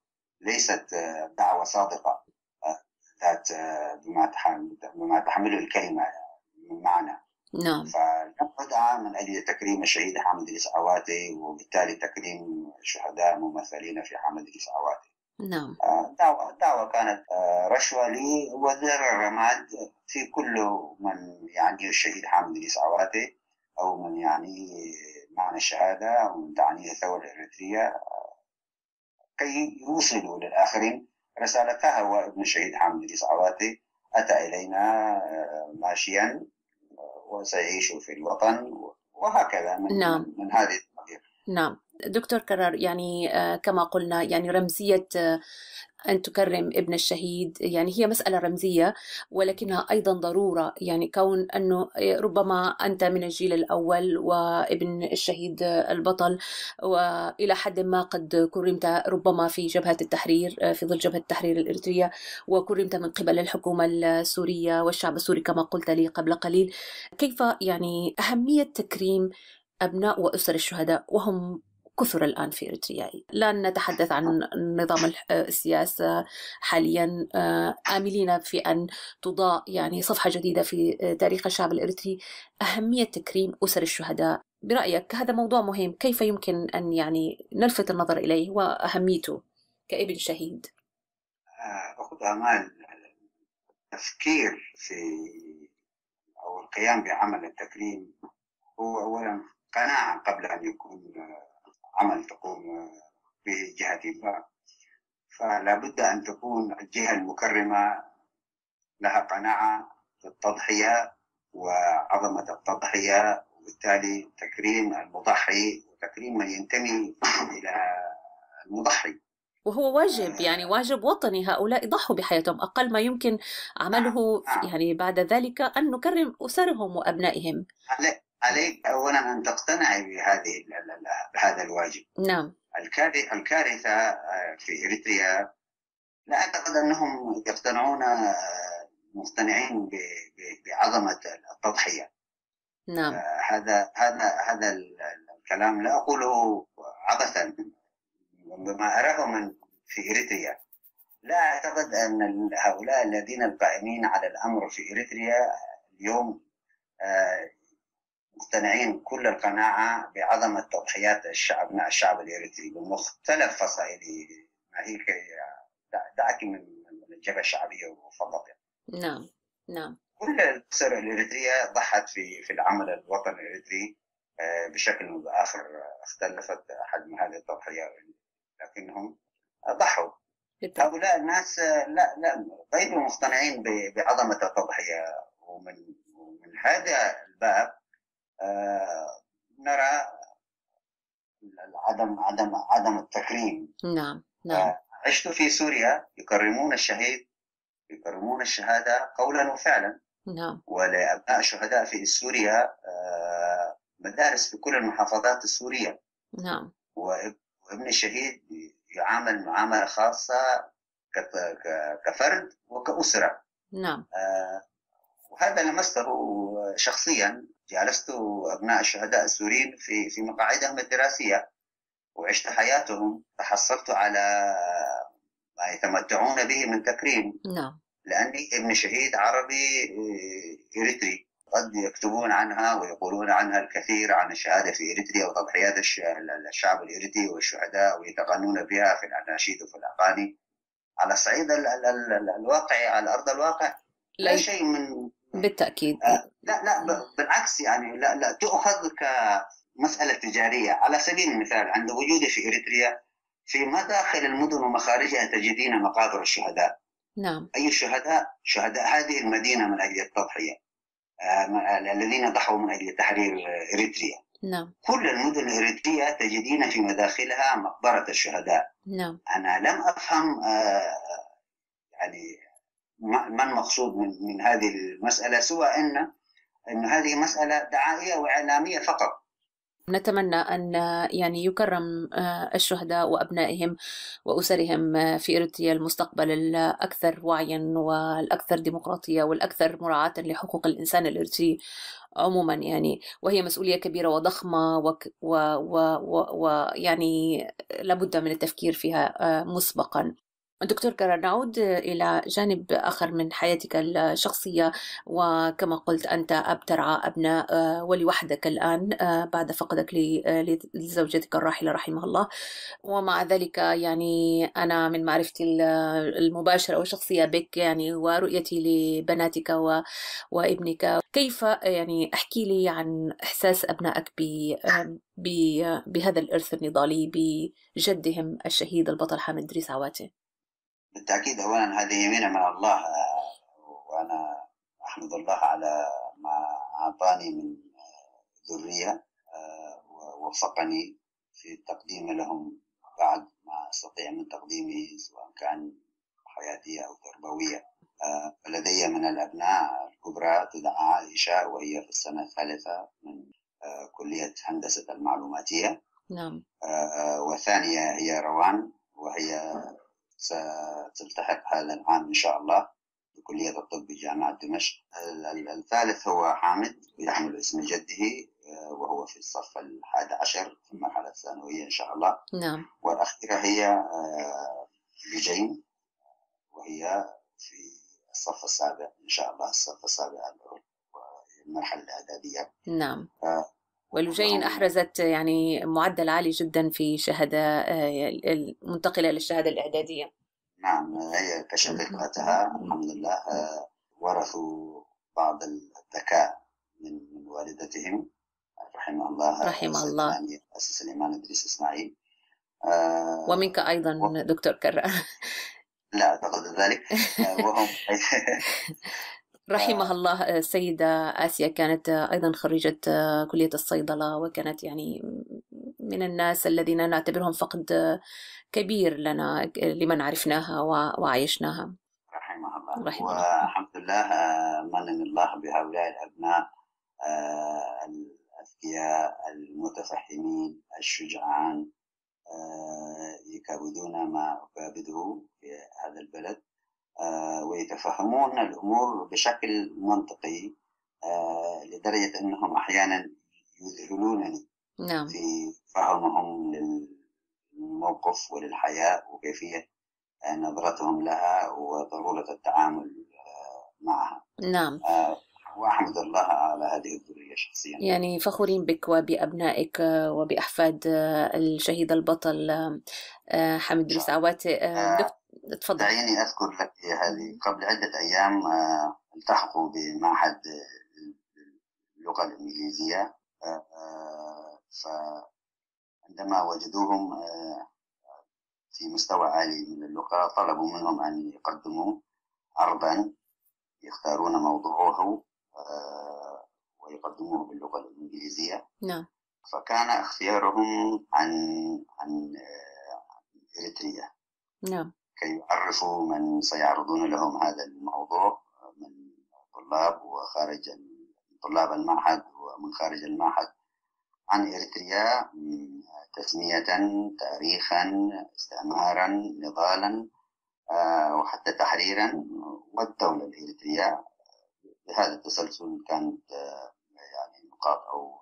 ليست دعوة صادقة ذات بما تحمله الكلمة من معنى. نعم. فلم أدعى من أجل تكريم الشهيد حامد إدريس عواتي، وبالتالي تكريم شهداء ممثلين في حامد إدريس عواتي. نعم. الدعوة كانت رشوة لي وزر الرماد في كل من يعني الشهيد حامد إدريس عواتي، أو من يعني معنى الشهادة، أو من تعنيه الثورة الإريترية، كي يوصلوا للآخرين رسالتها. هو ابن الشهيد حامد إدريس عواتي أتى إلينا ماشيا وسيعيش في الوطن، وهكذا من هذه الطريقة. نعم. دكتور كرار، يعني كما قلنا، يعني رمزية أن تكرم ابن الشهيد يعني هي مسألة رمزية، ولكنها أيضا ضرورة. يعني كون أنه ربما أنت من الجيل الأول وابن الشهيد البطل، وإلى حد ما قد كرمت ربما في جبهة التحرير، في ظل جبهة التحرير الإريترية، وكرمت من قبل الحكومة السورية والشعب السوري كما قلت لي قبل قليل. كيف يعني أهمية تكريم أبناء وأسر الشهداء وهم كثر الآن في إريتريا؟ لا نتحدث عن نظام السياسة حاليا، آملين في أن تضاء يعني صفحة جديدة في تاريخ الشعب الإريتري. أهمية تكريم أسر الشهداء برأيك هذا موضوع مهم، كيف يمكن أن يعني نلفت النظر إليه وأهميته كابن شهيد؟ أخذ أمال التفكير في أو القيام بعمل التكريم هو أولا قناعة قبل أن يكون عمل تقوم به جهة ما. فلا بد أن تكون الجهة المكرمة لها قناعة بالتضحية وعظمة التضحية، وبالتالي تكريم المضحي وتكريم من ينتمي إلى المضحي. وهو واجب، يعني واجب وطني. هؤلاء ضحوا بحياتهم، أقل ما يمكن عمله يعني بعد ذلك أن نكرم أسرهم وأبنائهم. عليك أولا أن تقتنعي بهذا الواجب. نعم. الكارثة في إريتريا لا أعتقد أنهم يقتنعون مقتنعين بعظمة التضحية. نعم. هذا الكلام لا أقوله عبثا، بما أراه في إريتريا. لا أعتقد أن هؤلاء الذين القائمين على الأمر في إريتريا اليوم مقتنعين كل القناعة بعظمة تضحيات الشعب الإريتري بمختلف فصائله. دعك من الجبهة الشعبية وفقط. نعم. نعم. كل الأسر الإريترية ضحت في العمل الوطني الإريتري بشكل أو بآخر. اختلفت حجم هذه التضحية، لكنهم ضحوا. هؤلاء الناس لا غير مقتنعين بعظمة التضحية، ومن هذا الباب نرى عدم التكريم. نعم نعم. عشت في سوريا يكرمون الشهيد، يكرمون الشهادة قولا وفعلا. نعم. ولأبناء الشهداء في سوريا مدارس في كل المحافظات السورية. نعم. وابن الشهيد يعامل معاملة خاصة كفرد وكأسرة. نعم. وهذا لمسته شخصيا. جالست أبناء الشهداء السوريين في مقاعدهم الدراسية وعشت حياتهم، تحصلت على ما يتمتعون به من تكريم. نعم. لأني ابن شهيد عربي إريتري. قد يكتبون عنها ويقولون عنها الكثير عن الشهادة في إريتريا وتضحيات الشعب الإريتري والشهداء، ويتغنون بها في الأناشيد وفي الأغاني. على الصعيد الواقعي، على أرض الواقع، لا شيء من بالتأكيد. لا بالعكس، يعني لا تؤخذ كمسألة تجارية. على سبيل المثال، عند وجودي في إريتريا في مداخل المدن ومخارجها تجدين مقابر الشهداء. نعم. أي شهداء هذه المدينة من أجل التضحية، الذين ضحوا من أجل تحرير إريتريا. نعم. كل المدن الإريترية تجدين في مداخلها مقبرة الشهداء. نعم. أنا لم أفهم يعني ما المقصود من هذه المسألة، سوى أن هذه مسألة دعائية وإعلامية فقط. نتمنى أن يعني يكرم الشهداء وأبنائهم وأسرهم في إريتريا المستقبل الأكثر وعيا والأكثر ديمقراطية والأكثر مراعاة لحقوق الإنسان الإريتري عموما، يعني وهي مسؤولية كبيرة وضخمة ويعني لابد من التفكير فيها مسبقا. دكتور كرر، نعود إلى جانب آخر من حياتك الشخصية، وكما قلت أنت أب ترعى أبناء ولوحدك الآن بعد فقدك لزوجتك الراحلة رحمها الله. ومع ذلك يعني أنا من معرفتي المباشرة والشخصية بك يعني ورؤيتي لبناتك وابنك، كيف يعني احكي لي عن إحساس أبنائك بهذا الإرث النضالي بجدهم الشهيد البطل حامد إدريس عواتي؟ بالتأكيد أولا هذه يمينة من الله، وأنا أحمد الله على ما أعطاني من ذرية ووفقني في التقديم لهم بعد ما أستطيع من تقديمه، سواء كان حياتية أو تربوية. لدي من الأبناء الكبرى تدعى عائشة، وهي في السنة الثالثة من كلية هندسة المعلوماتية. نعم. والثانية هي روان، وهي ستلتحق هذا العام إن شاء الله بكلية الطب بجامعة دمشق. الثالث هو حامد، يحمل اسم جده، وهو في الصف 11 في المرحلة الثانوية إن شاء الله. نعم. والأخيرة هي بجين، وهي في الصف السابع إن شاء الله، الصف السابع المرحلة الإعدادية. نعم. ولجين أحرزت يعني معدل عالي جدا في شهادة المنتقلة للشهادة الإعدادية. نعم، هي كشقيقتها الحمد لله ورثوا بعض الذكاء من والدتهم رحمه الله. رحمه الله. أسس الإمام إدريس إسماعيل. ومنك أيضا دكتور كرر. لا أعتقد ذلك. وهم رحمها الله. السيدة آسيا كانت أيضا خريجة كلية الصيدلة، وكانت يعني من الناس الذين نعتبرهم فقد كبير لنا لمن عرفناها وعايشناها. رحمها الله. والحمد لله من الله بهؤلاء الأبناء الأذكياء المتفهمين الشجعان، يكابدون ما أكابده في هذا البلد، ويتفهمون الأمور بشكل منطقي، لدرجة أنهم أحيانا يذهلونني نعم. في فهمهم للموقف وللحياة وكيفية نظرتهم لها وضرورة التعامل معها. نعم. وأحمد الله على هذه الذرية شخصيا. يعني فخورين بك وبأبنائك وبأحفاد الشهيد البطل حامد إدريس عواتي. تفضل. دعيني أذكر لك هذه. قبل عدة أيام التحقوا بمعهد اللغة الإنجليزية، فعندما وجدوهم في مستوى عالي من اللغة طلبوا منهم أن يقدموا عرضا يختارون موضوعه ويقدموه باللغة الإنجليزية. نعم. فكان اختيارهم عن إريتريا. نعم. كي يعرفوا من سيعرضون لهم هذا الموضوع من طلاب وخارج طلاب المعهد ومن خارج المعهد عن إريتريا، تسمية، تاريخا، استعمارا، نضالا، وحتى تحريرا، والدولة الإريترية. بهذا التسلسل كانت يعني نقاط أو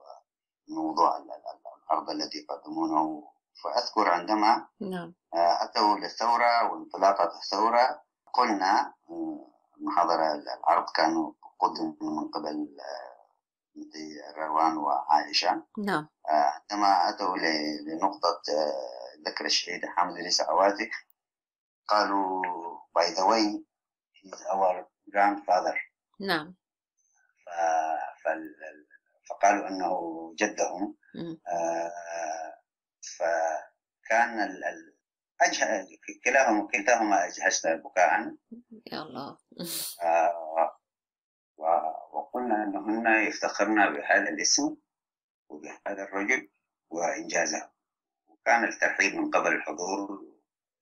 موضوع العرض الذي قدمونه. فأذكر عندما أتوا للثورة وانطلاقة الثورة قلنا المحاضرة العرض كانوا قدم من قبل روان وعائشة. نعم. عندما أتوا لنقطة ذكر الشهيد حامد إدريس عواتي قالوا by the way he's our grandfather. نعم. فقالوا أنه جدهم. فكان كلاهما أجهشنا بكاء. يا الله. وقلنا أنهن يفتخرن بهذا الاسم وبهذا الرجل وإنجازه، وكان الترحيب من قبل الحضور.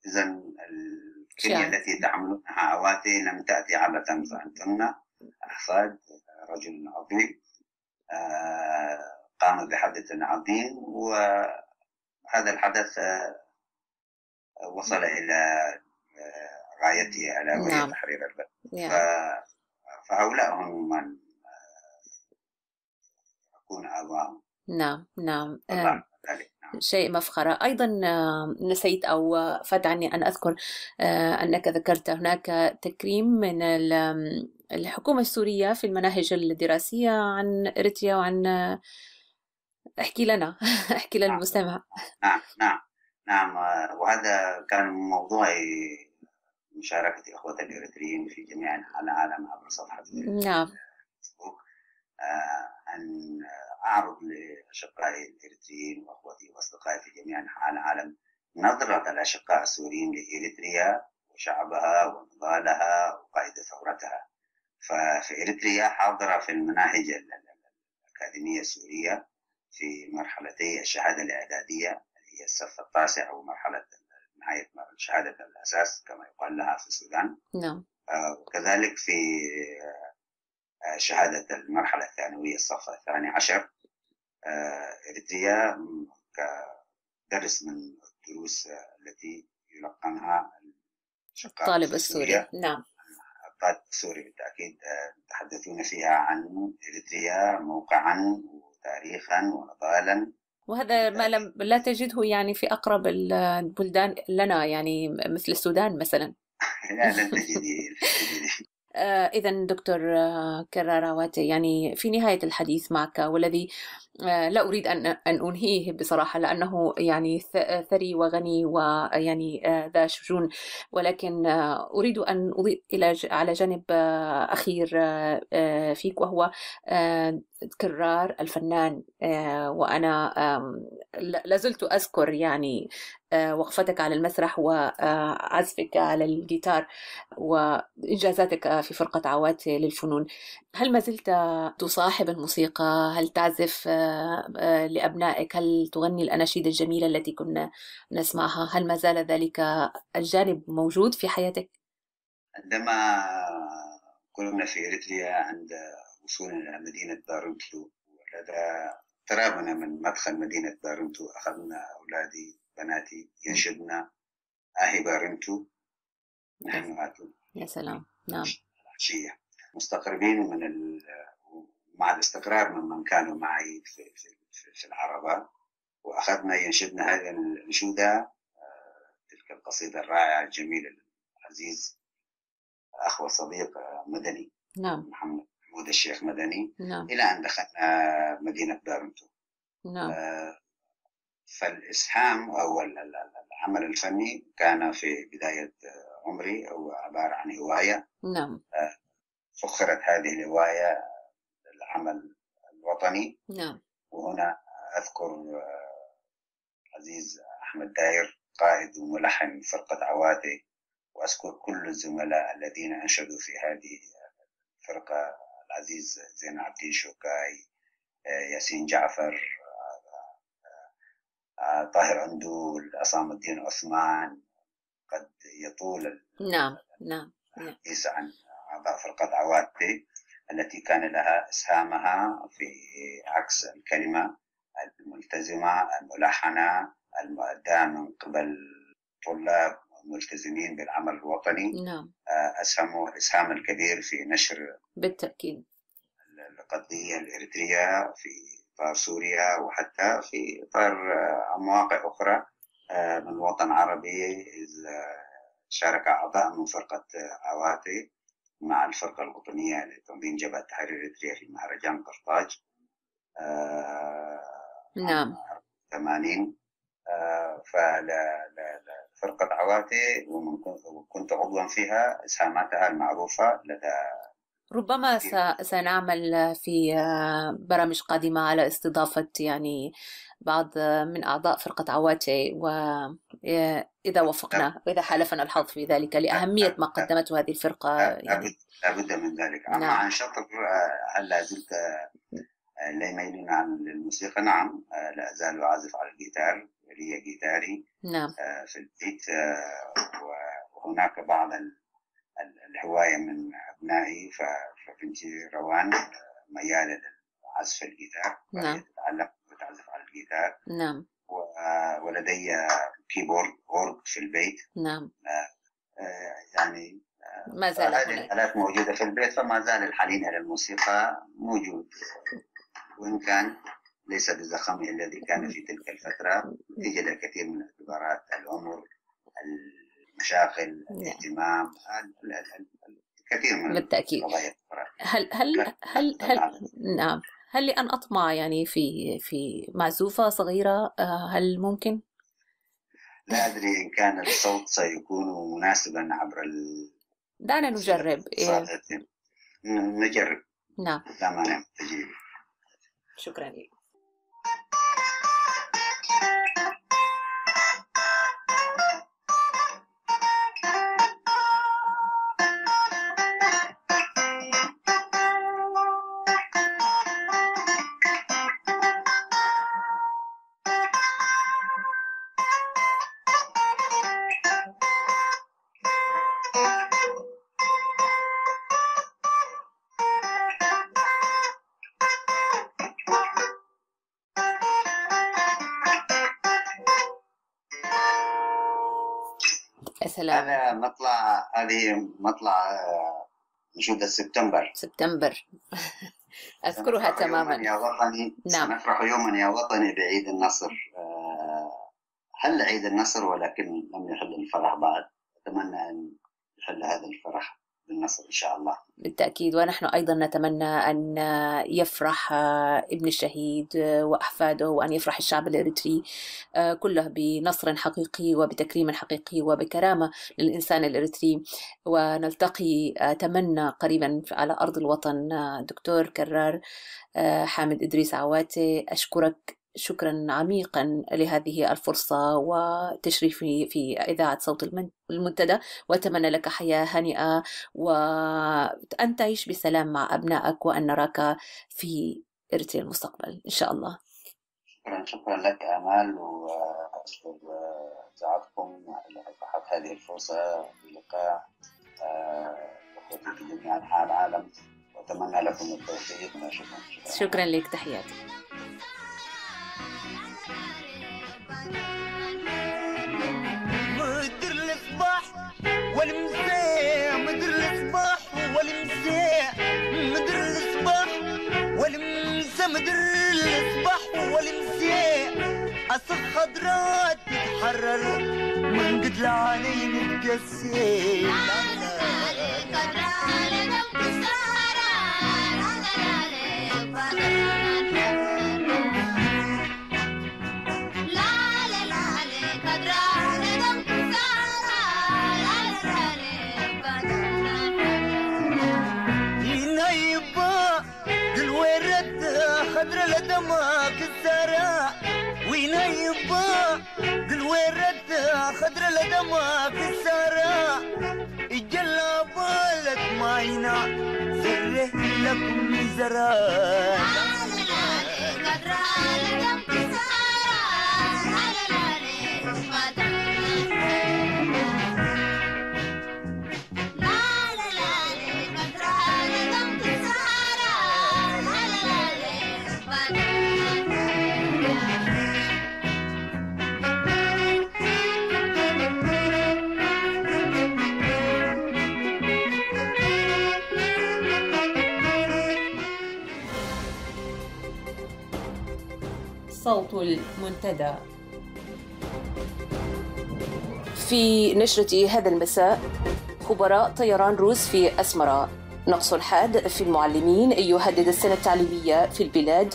إذن الكلمة التي تعملونها عواتي لم تأتي عبثا، فأنتن أحفاد رجل عظيم قام بحدث عظيم، وهذا الحدث وصل إلى غايته على وجه تحرير البلد. فهؤلاء هم من يكون أعضاء. نعم. نعم. شيء مفخرة. أيضا نسيت أو فات عني أن أذكر أنك ذكرت هناك تكريم من الحكومة السورية في المناهج الدراسية عن إريتريا، وعن احكي لنا احكي للمستمع. نعم. وهذا كان موضوع مشاركة إخوة الإريتريين في جميع العالم عبر صفحة فيسبوك، أن أعرض لأشقائي الإريتريين وأخوتي وأصدقائي في جميع أنحاء العالم نظرة الأشقاء السوريين لإريتريا وشعبها ونضالها وقائد ثورتها. ففي إريتريا حاضرة في المناهج الأكاديمية السورية في مرحلتي الشهادة الإعدادية اللي هي الصف التاسع ومرحلة نهاية شهادة الأساس كما يقال لها في السودان. نعم. وكذلك في شهادة المرحلة الثانوية الصف الثاني عشر. إريتريا كدرس من الدروس التي يلقنها الطالب السوري. نعم. الطالب السوري بالتأكيد يتحدثون فيها عن إريتريا موقعا وتاريخا ونضالا، وهذا ما لا تجده يعني في أقرب البلدان لنا، يعني مثل السودان مثلا. لا لن تجدي. إذن دكتور كرار عواتي، يعني في نهاية الحديث معك، والذي لا أريد أن أنهيه بصراحة لأنه يعني ثري وغني ويعني ذا شجون، ولكن أريد أن أضيف على جانب أخير فيك، وهو كرار الفنان. وأنا لازلت أذكر يعني وقفتك على المسرح وعزفك على الجيتار وإنجازاتك في فرقة عواتي للفنون. هل ما زلت تصاحب الموسيقى؟ هل تعزف لأبنائك؟ هل تغني الأناشيد الجميلة التي كنا نسمعها؟ هل ما زال ذلك الجانب موجود في حياتك؟ عندما كنا في إريتريا عند وصولنا إلى مدينة بارنتو، ولدى اقترابنا من مدخل مدينة بارنتو أخذنا أولادي بناتي ينشدنا آهي بارنتو نحن آتوا. يا سلام. نعم. العشية مستقربين مع الاستقرار من كانوا معي في العربة، وأخذنا ينشدنا هذه الأنشودة، تلك القصيدة الرائعة الجميلة العزيز أخ وصديق مدني. نعم. محمود الشيخ مدني. نعم. إلى أن دخلنا مدينة بارنتو. نعم. فالإسهام أو العمل الفني كان في بداية عمري هو عبارة عن هواية. نعم. فخرت هذه الهواية العمل الوطني. نعم. وهنا أذكر عزيز أحمد داير قائد وملحن فرقة عواتي، وأذكر كل الزملاء الذين أنشدوا في هذه الفرقة: العزيز زين العابدين شوكاي، ياسين جعفر، طاهر أندول، عصام الدين عثمان. قد يطول نعم الحديث عن أعضاء فرقة عواتي التي كان لها إسهامها في عكس الكلمة الملتزمة الملحنة المؤداة من قبل طلاب ملتزمين بالعمل الوطني. نعم. أسهموا الإسهام الكبير في نشر بالتأكيد القضية الإريترية في إطار سوريا، وحتى في إطار مواقع أخرى من الوطن العربي، إذ شارك أعضاء من فرقة عواتي مع الفرقة الوطنية لتنظيم جبهة تحرير إريتريا في مهرجان قرطاج نعم 80. ففرقة عواتي وكنت عضوا فيها، إسهاماتها المعروفة لدى. ربما سنعمل في برامج قادمة على استضافة يعني بعض من أعضاء فرقة عواتي، وإذا وفقنا وإذا حالفنا الحظ في ذلك، لأهمية ما قدمته هذه الفرقة يعني. لابد من ذلك. أما عن شطر، هل لا زلت لا يميلون عن الموسيقى؟ نعم، لا أزال أعزف على الجيتار، لي جيتاري نعم في البيت، وهناك بعض الهواية من أبنائي، فبنتي روان ميالة لعزف الجيتار، نعم تتعلم وتعزف على الجيتار. نعم. ولدي كيبورد أورج في البيت. نعم. يعني ما زال هذه الآلات موجودة في البيت، فما زال الحنين إلى الموسيقى موجود، وإن كان ليس بزخمه الذي كان في تلك الفترة نتيجة لكثير من اعتبارات العمر، المشاغل، الاهتمام، الكثير من بالتأكيد. القضايا. نعم. هل لأن أطمع يعني في معزوفة صغيرة، هل ممكن؟ لا أدري إن كان الصوت سيكون مناسبا عبر دعنا نجرب. نجرب. نعم. لا مانع، تجيب. شكرا لك. هذه مطلع نشوة سبتمبر. أذكرها تماما. يا وطني. نعم. سنفرح يوما يا وطني بعيد النصر. حل عيد النصر ولكن لم يحل الفرح بعد. أتمنى أن يحل هذا الفرح بالنصر إن شاء الله. بالتأكيد، ونحن أيضا نتمنى أن يفرح ابن الشهيد وأحفاده، وأن يفرح الشعب الإريتري كله بنصر حقيقي وبتكريم حقيقي وبكرامة للإنسان الإريتري. ونلتقي أتمنى قريبا على أرض الوطن. دكتور كرار حامد إدريس عواتي، أشكرك شكرا عميقا لهذه الفرصة وتشريفي في إذاعة صوت المنتدى، وأتمنى لك حياة هانئة وأن تعيش بسلام مع أبنائك، وأن نراك في إريتريا المستقبل إن شاء الله. شكرا لك آمال، وأشكر سعادتكم على إتاحة هذه الفرصة بلقاء أخوتي في جميع أنحاء العالم، وأتمنى لكم التوفيق. شكرا لك، تحياتي. مدر الصباح والمساء، مدر الصباح والمساء، مدر الصباح والمساء، مدر الصباح والمساء. أصخ خضرات تتحرر من قد العينين تقسي. خضر لدمك الزرع وين يبا قل وين رد خضر لدمها في السهرة الجلة بالك معينا سره لكم مزرعة صوت المنتدى. في نشرة هذا المساء، خبراء طيران روس في أسمرة: نقص حاد في المعلمين يهدد السنة التعليمية في البلاد.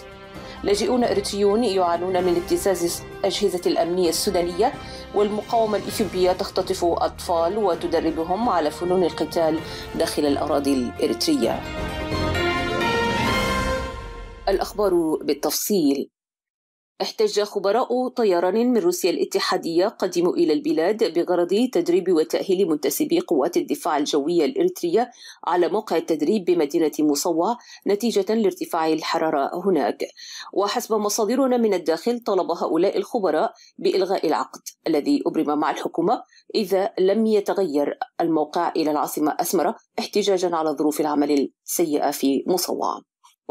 لاجئون إريتريون يعانون من ابتزاز أجهزة الأمنية السودانية، والمقاومة الإثيوبية تختطف أطفال وتدربهم على فنون القتال داخل الأراضي الإريترية. الأخبار بالتفصيل. احتج خبراء طيران من روسيا الاتحادية قدموا إلى البلاد بغرض تدريب وتأهيل منتسبي قوات الدفاع الجوية الإريترية على موقع التدريب بمدينة مصوع نتيجة لارتفاع الحرارة هناك. وحسب مصادرنا من الداخل، طلب هؤلاء الخبراء بإلغاء العقد الذي أبرم مع الحكومة إذا لم يتغير الموقع إلى العاصمة أسمرة، احتجاجا على ظروف العمل السيئة في مصوع.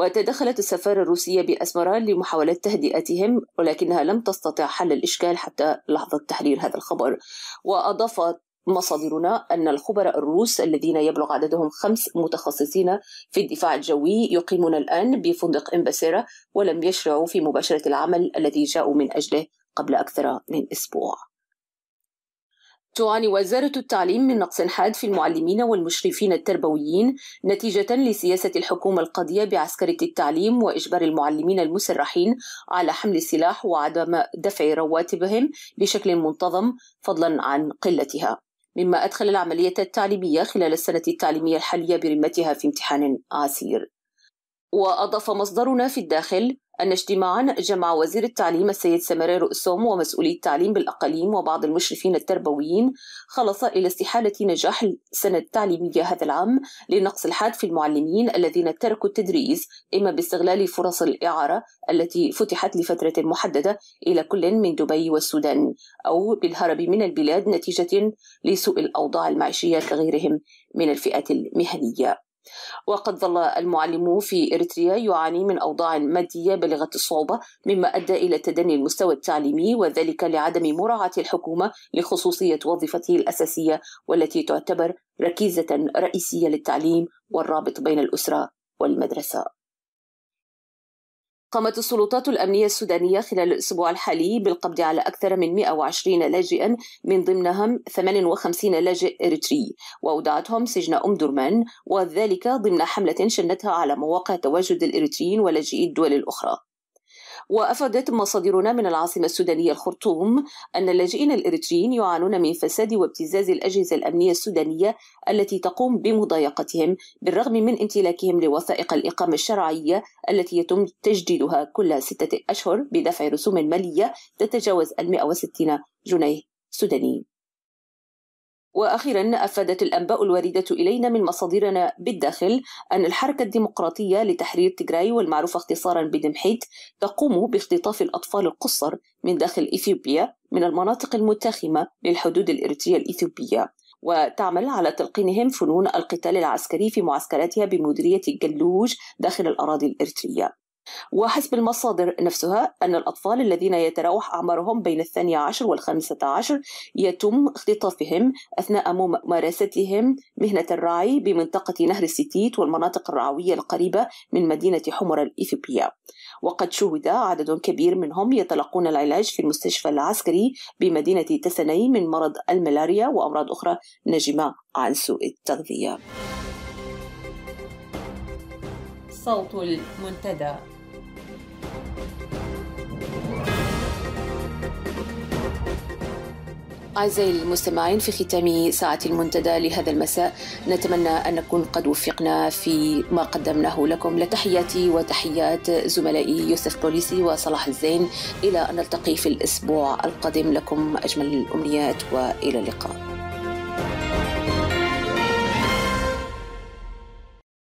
وتدخلت السفارة الروسية بأسمرة لمحاولة تهدئتهم، ولكنها لم تستطع حل الإشكال حتى لحظة تحرير هذا الخبر. وأضافت مصادرنا أن الخبراء الروس الذين يبلغ عددهم 5 متخصصين في الدفاع الجوي يقيمون الآن بفندق إمباسيرا، ولم يشرعوا في مباشرة العمل الذي جاءوا من أجله قبل أكثر من أسبوع. تعاني وزارة التعليم من نقص حاد في المعلمين والمشرفين التربويين نتيجة لسياسة الحكومة القاضية بعسكرة التعليم وإجبار المعلمين المسرحين على حمل السلاح وعدم دفع رواتبهم بشكل منتظم فضلا عن قلتها، مما أدخل العملية التعليمية خلال السنة التعليمية الحالية برمتها في امتحان عسير. وأضاف مصدرنا في الداخل أن اجتماعا جمع وزير التعليم السيد سمير رؤسوم ومسؤولي التعليم بالأقاليم وبعض المشرفين التربويين خلص إلى استحالة نجاح السنة التعليمية هذا العام لنقص الحاد في المعلمين الذين تركوا التدريس، إما باستغلال فرص الإعارة التي فتحت لفترة محددة إلى كل من دبي والسودان، أو بالهرب من البلاد نتيجة لسوء الأوضاع المعيشية كغيرهم من الفئات المهنية. وقد ظل المعلم في إريتريا يعاني من أوضاع مادية بالغة الصعوبة، مما أدى إلى تدني المستوى التعليمي، وذلك لعدم مراعاة الحكومة لخصوصية وظيفته الأساسية والتي تعتبر ركيزة رئيسية للتعليم والرابط بين الأسرة والمدرسة. قامت السلطات الأمنية السودانية خلال الأسبوع الحالي بالقبض على أكثر من 120 لاجئا، من ضمنهم 58 لاجئ إريتري، وأودعتهم سجن درمان، وذلك ضمن حملة شنتها على مواقع تواجد الإريتريين ولاجئي الدول الأخرى. وأفادت مصادرنا من العاصمة السودانية الخرطوم أن اللاجئين الإريتريين يعانون من فساد وابتزاز الأجهزة الأمنية السودانية التي تقوم بمضايقتهم بالرغم من امتلاكهم لوثائق الإقامة الشرعية التي يتم تجديدها كل 6 أشهر بدفع رسوم مالية تتجاوز 160 جنيه سوداني. وأخيرا، أفادت الأنباء الواردة إلينا من مصادرنا بالداخل أن الحركة الديمقراطية لتحرير تيغراي، والمعروفة اختصارا بدمحيت، تقوم باختطاف الأطفال القُصّر من داخل إثيوبيا من المناطق المتاخمة للحدود الإريترية الإثيوبية، وتعمل على تلقينهم فنون القتال العسكري في معسكراتها بمديرية الجلوج داخل الأراضي الإريترية. وحسب المصادر نفسها أن الأطفال الذين يتراوح أعمارهم بين 12 و15 يتم اختطافهم أثناء ممارستهم مهنة الرعي بمنطقة نهر الستيت والمناطق الرعوية القريبة من مدينة حمرة الإثيوبية. وقد شهد عدد كبير منهم يتلقون العلاج في المستشفى العسكري بمدينة تسني من مرض الملاريا وأمراض أخرى ناجمة عن سوء التغذية. صوت المنتدى. أعزائي المستمعين، في ختام ساعة المنتدى لهذا المساء نتمنى أن نكون قد وفقنا في ما قدمناه لكم. لتحياتي وتحيات زملائي يوسف بوليسي وصلاح الزين، إلى أن نلتقي في الأسبوع القادم. لكم أجمل الأمنيات وإلى اللقاء.